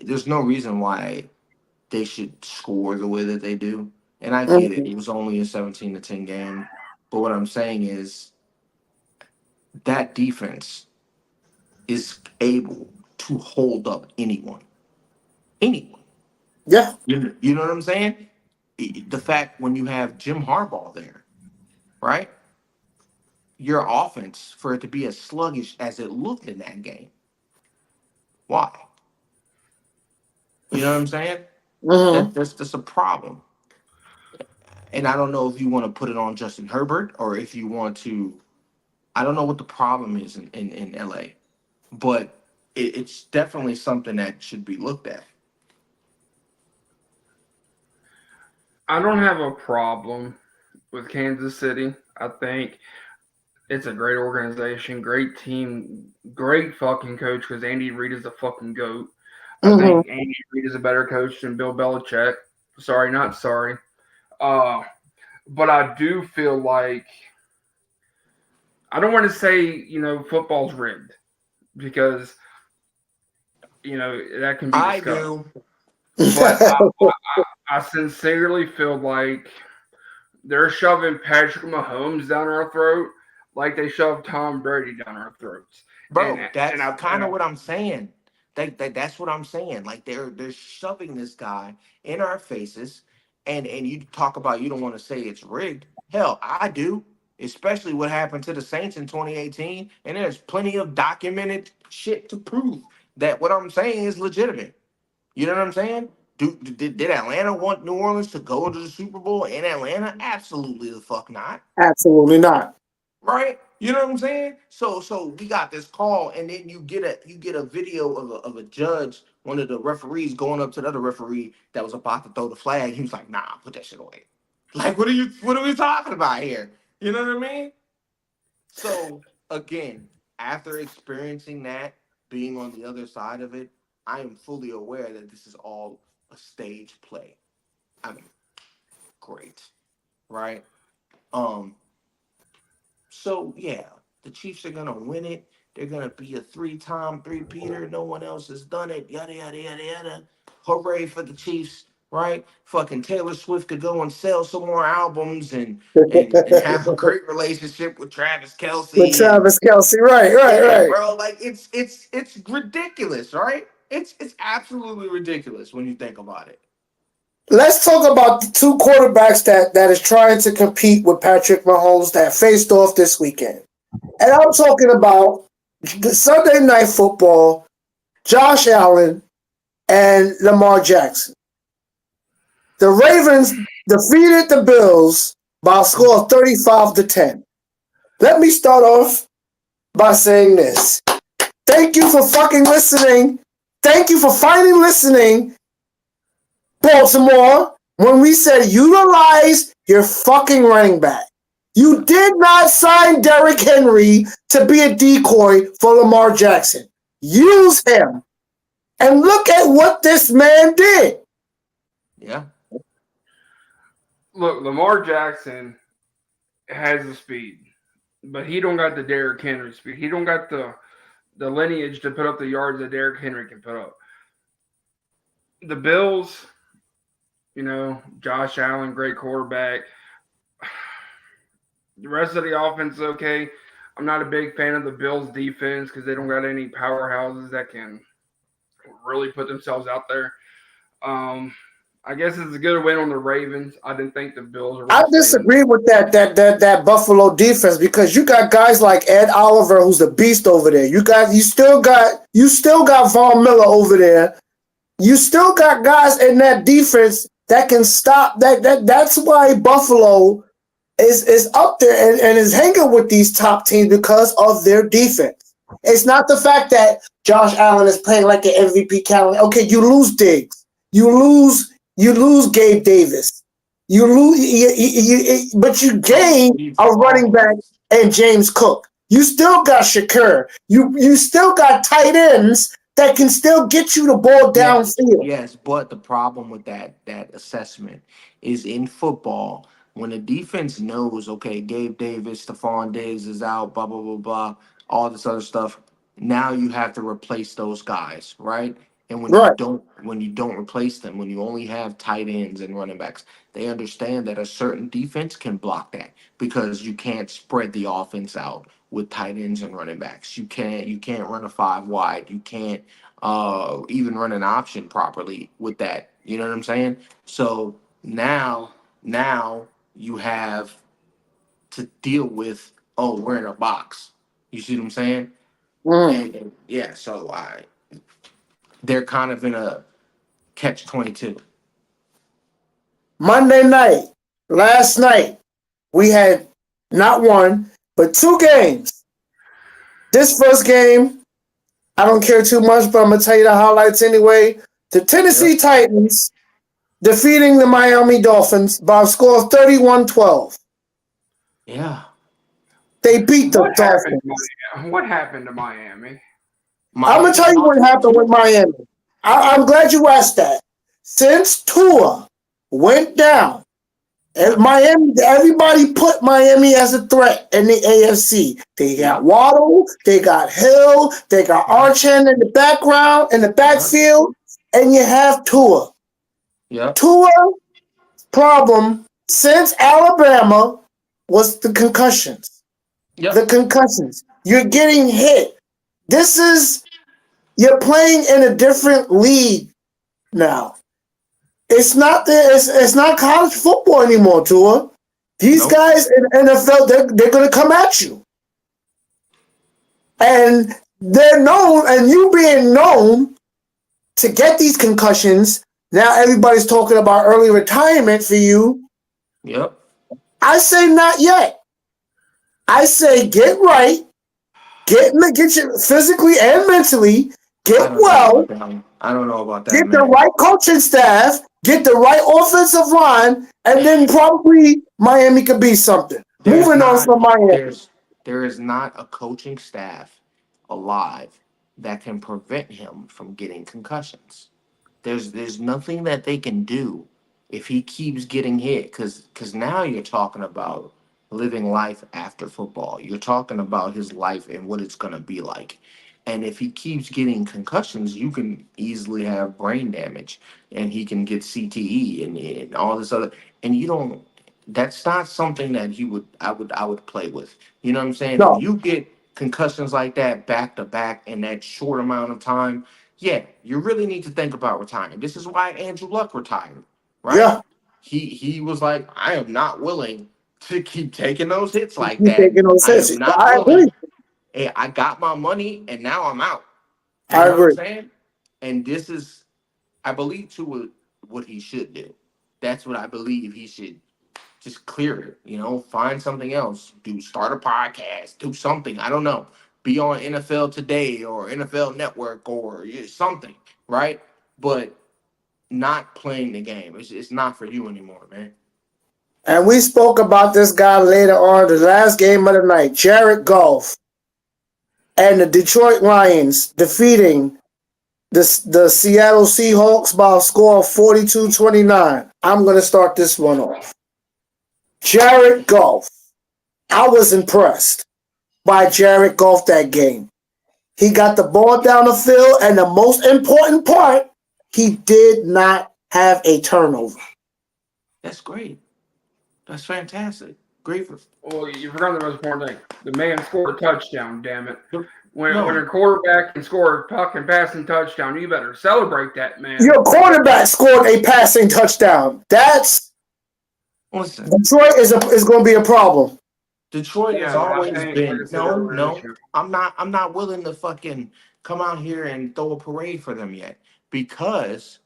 S3: There's no reason why they should score the way that they do. And I get it. It was only a 17-10 game. But what I'm saying is that defense is able to hold up anyone. Anyone.
S1: Yeah.
S3: You know what I'm saying? The fact when you have Jim Harbaugh there, right? Your offense, for it to be as sluggish as it looked in that game. Why? You know what I'm saying? That's a problem. And I don't know if you want to put it on Justin Herbert or if you want to. I don't know what the problem is in LA, but it's definitely something that should be looked at.
S2: I don't have a problem with Kansas City. I think it's a great organization, great team, great fucking coach because Andy Reid is a fucking GOAT. I think Andy Reid is a better coach than Bill Belichick. Sorry, not sorry. But I do feel like I don't want to say, football's rigged because, that can be discussed.
S3: I do.
S2: But I sincerely feel like they're shoving Patrick Mahomes down our throat like they shoved Tom Brady down our throats.
S3: Bro, that's kind of what I'm saying. That's what I'm saying. Like they're shoving this guy in our faces, and you talk about you don't want to say it's rigged. Hell, I do. Especially what happened to the Saints in 2018, and there's plenty of documented shit to prove that what I'm saying is legitimate. You know what I'm saying? Did Atlanta want New Orleans to go to the Super Bowl in Atlanta? Absolutely the fuck not.
S1: Absolutely not.
S3: Right? You know what I'm saying? So we got this call, and then you get a video of a judge, one of the referees going up to the other referee that was about to throw the flag. He was like, "Nah, put that shit away." Like, what are we talking about here? You know what I mean? So again, after experiencing that, being on the other side of it, I am fully aware that this is all a stage play. I mean, great, right? So yeah, the Chiefs are gonna win it. They're gonna be a 3-time three-peater. No one else has done it. Yada yada yada yada. Hooray for the Chiefs, right? Fucking Taylor Swift could go and sell some more albums and have a great relationship with Travis Kelce.
S1: With Travis Kelce, right.
S3: Bro, like it's ridiculous, right? It's absolutely ridiculous when you think about it.
S1: Let's talk about the two quarterbacks that is trying to compete with Patrick Mahomes that faced off this weekend. And I'm talking about the Sunday Night Football, Josh Allen and Lamar Jackson. The Ravens defeated the Bills by a score of 35-10. Let me start off by saying this. Thank you for fucking listening. Thank you for finally listening, Baltimore, when we said utilize your fucking running back. You did not sign Derrick Henry to be a decoy for Lamar Jackson. Use him. And look at what this man did.
S3: Yeah.
S2: Look, Lamar Jackson has the speed, but he don't got the Derrick Henry speed. He don't got the lineage to put up the yards that Derrick Henry can put up. The Bills, Josh Allen, great quarterback. The rest of the offense is okay. I'm not a big fan of the Bills' defense because they don't got any powerhouses that can really put themselves out there. I guess it's a good win on the Ravens. I didn't think the Bills were.
S1: I disagree with that Buffalo defense because you got guys like Ed Oliver, who's the beast over there. You still got Von Miller over there. You still got guys in that defense that can stop that. That's why Buffalo is up there and is hanging with these top teams because of their defense. It's not the fact that Josh Allen is playing like an MVP caliber. Okay, you lose Diggs. You lose Gabe Davis. You lose, but you gain a running back and James Cook. You still got Shakur. You still got tight ends that can still get you the ball downfield.
S3: Yes, but the problem with that assessment is in football when the defense knows, okay, Gabe Davis, Stephon Diggs is out, blah blah blah blah, all this other stuff. Now you have to replace those guys, right? And
S1: Right.
S3: when you don't replace them, when you only have tight ends and running backs, they understand that a certain defense can block that because you can't spread the offense out with tight ends and running backs. You can't run a five wide. You can't even run an option properly with that. You know what I'm saying? So now you have to deal with, oh, we're in a box. You see what I'm saying?
S1: Mm.
S3: And yeah, so they're kind of in a catch 22.
S1: Monday night, last night, we had not one, but two games. This first game, I don't care too much, but I'm going to tell you the highlights anyway. The Tennessee Titans defeating the Miami Dolphins by a score of 31-12.
S3: Yeah.
S1: They beat the
S2: What happened?
S1: Dolphins.
S2: What happened to Miami?
S1: I'm going to tell you what happened with Miami. I'm glad you asked that. Since Tua went down, and Miami, everybody put Miami as a threat in the AFC. They got Waddle, they got Hill, they got Archen in the background, in the backfield, and you have Tua.
S3: Yeah.
S1: Tua's problem since Alabama was the concussions.
S3: Yep.
S1: The concussions. You're getting hit. You're playing in a different league now. It's not it's not college football anymore, Tua. These guys in the NFL, they're going to come at you. And they're known, and you being known to get these concussions, now everybody's talking about early retirement for you.
S3: Yep.
S1: I say not yet. I say get right, get you physically and mentally, get well.
S3: I don't know about that.
S1: Get the right coaching staff, get the right offensive line, and then probably Miami could be something. Moving on from Miami.
S3: There is not a coaching staff alive that can prevent him from getting concussions. There's nothing that they can do if he keeps getting hit, because now you're talking about living life after football. You're talking about his life and what it's gonna be like. And if he keeps getting concussions, you can easily have brain damage, and he can get CTE and all this other. And you don't. That's not something that I would play with. You know what I'm saying?
S1: No.
S3: If you get concussions like that back to back in that short amount of time, yeah, you really need to think about retiring. This is why Andrew Luck retired, right?
S1: Yeah.
S3: He was like, I am not willing to keep taking those hits like
S1: Keep
S3: that.
S1: taking those hits.
S3: I am not
S1: I
S3: willing.
S1: agree.
S3: Hey, I got my money and now I'm out.
S1: I
S3: You know what
S1: agree.
S3: I'm saying? And this is, I believe, to what he should do. That's what I believe he should just clear it. Find something else. Start a podcast. Do something. I don't know. Be on NFL Today or NFL Network or something, right? But not playing the game. It's not for you anymore, man.
S1: And we spoke about this guy later on, the last game of the night, Jared Goff and the Detroit Lions defeating the Seattle Seahawks by a score of 42-29. I'm going to start this one off. Jared Goff. I was impressed by Jared Goff that game. He got the ball down the field, and the most important part, he did not have a turnover.
S3: That's great. That's fantastic. Great for.
S2: Well, you forgot the most important thing. The man scored a touchdown, damn it. When
S3: No.
S2: a quarterback can score a fucking passing touchdown, you better celebrate that, man.
S1: Your quarterback scored a passing touchdown.
S3: Listen,
S1: Detroit is going to be a problem.
S3: Detroit has
S2: Yeah,
S3: always
S2: I think,
S3: been.
S2: like I said earlier in the
S3: No.
S2: show.
S3: I'm not willing to fucking come out here and throw a parade for them yet, because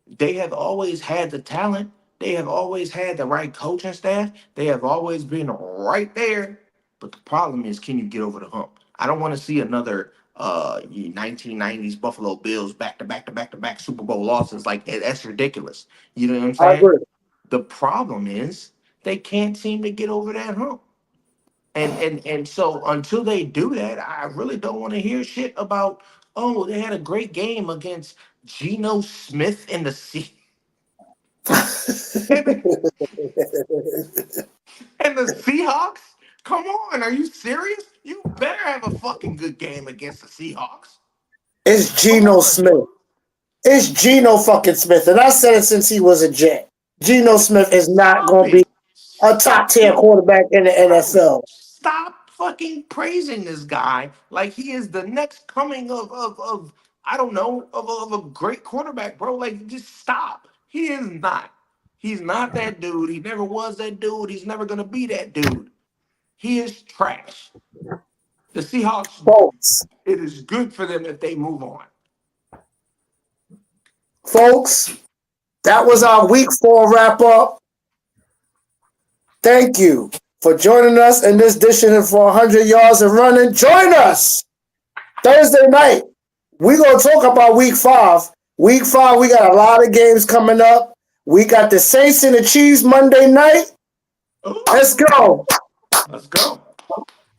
S3: they have always had the talent. They have always had the right coaching staff. They have always been right there. But the problem is, can you get over the hump? I don't want to see another 1990s Buffalo Bills back to back to back to back Super Bowl losses. Like, that's ridiculous. You know what I'm
S1: I
S3: saying?
S1: agree.
S3: The problem is they can't seem to get over that hump. And so until they do that, I really don't want to hear shit about oh, they had a great game against Geno Smith in the sea. And the Seahawks? Come on, are you serious? You better have a fucking good game against the Seahawks.
S1: It's Geno Smith. It's Geno fucking Smith. And I said it since he was a Jet. Geno Smith is not going to be a top tier quarterback in the NFL.
S3: Stop fucking praising this guy like he is the next coming of I don't know, of a great quarterback, bro. Like, just stop. He is not. He's not that dude. He never was that dude. He's never going to be that dude. He is trash. The Seahawks,
S1: Folks,
S3: it is good for them if they move on.
S1: folks, that was our week 4 wrap up. Thank you for joining us in this edition of 400 Yards and Running. Join us Thursday night. We're going to talk about week 5. Week 5, we got a lot of games coming up. We got the Saints and the Chiefs Monday night. Let's go.
S3: Let's go.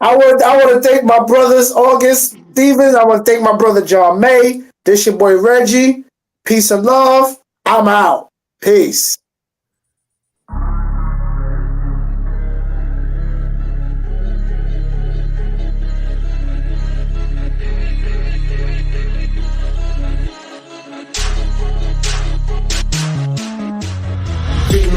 S1: I want to thank my brothers, August Stevens. I want to thank my brother, John May. This your boy, Reggie. Peace and love. I'm out. Peace.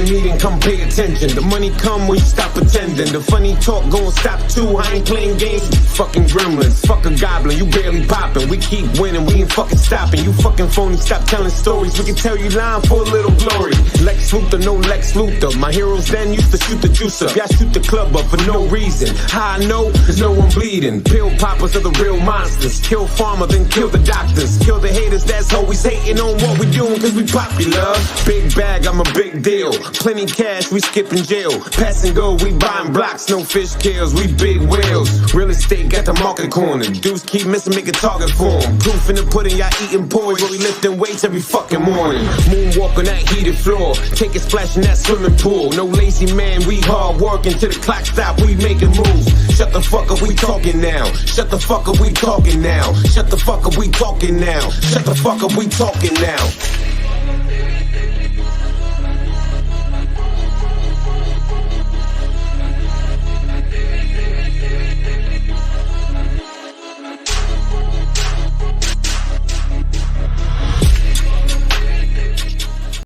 S5: Meeting, come pay attention. The money come when you stop pretending. The funny talk gon' stop too. I ain't playing games with fucking gremlins. Fuck a goblin, you barely popping. We keep winning, we ain't fucking stopping. You fucking phony, stop telling stories. We can tell you lying for a little glory. Lex Luthor, no Lex Luthor. My heroes then used to shoot the juicer. Y'all shoot the club up for no reason. How I know? Cause no one bleeding. Pill poppers are the real monsters. Kill farmer, then kill the doctors. Kill the haters that's always hating on what we doing cause we popular. Big bag, I'm a big deal. Plenty cash, we skipping jail. Pass and go, we buying blocks, no fish kills, we big whales. Real estate got the market corner. Dudes keep missing, make a target for them. Proof in the pudding, y'all eating porridge, but we lifting weights every fucking morning. Moonwalk on that heated floor, take a splash in that swimming pool. No lazy man, we hard working till the clock stop, we making moves. Shut the fuck up, we talking now. Shut the fuck up, we talking now. Shut the fuck up, we talking now. Shut the fuck up, we talking now.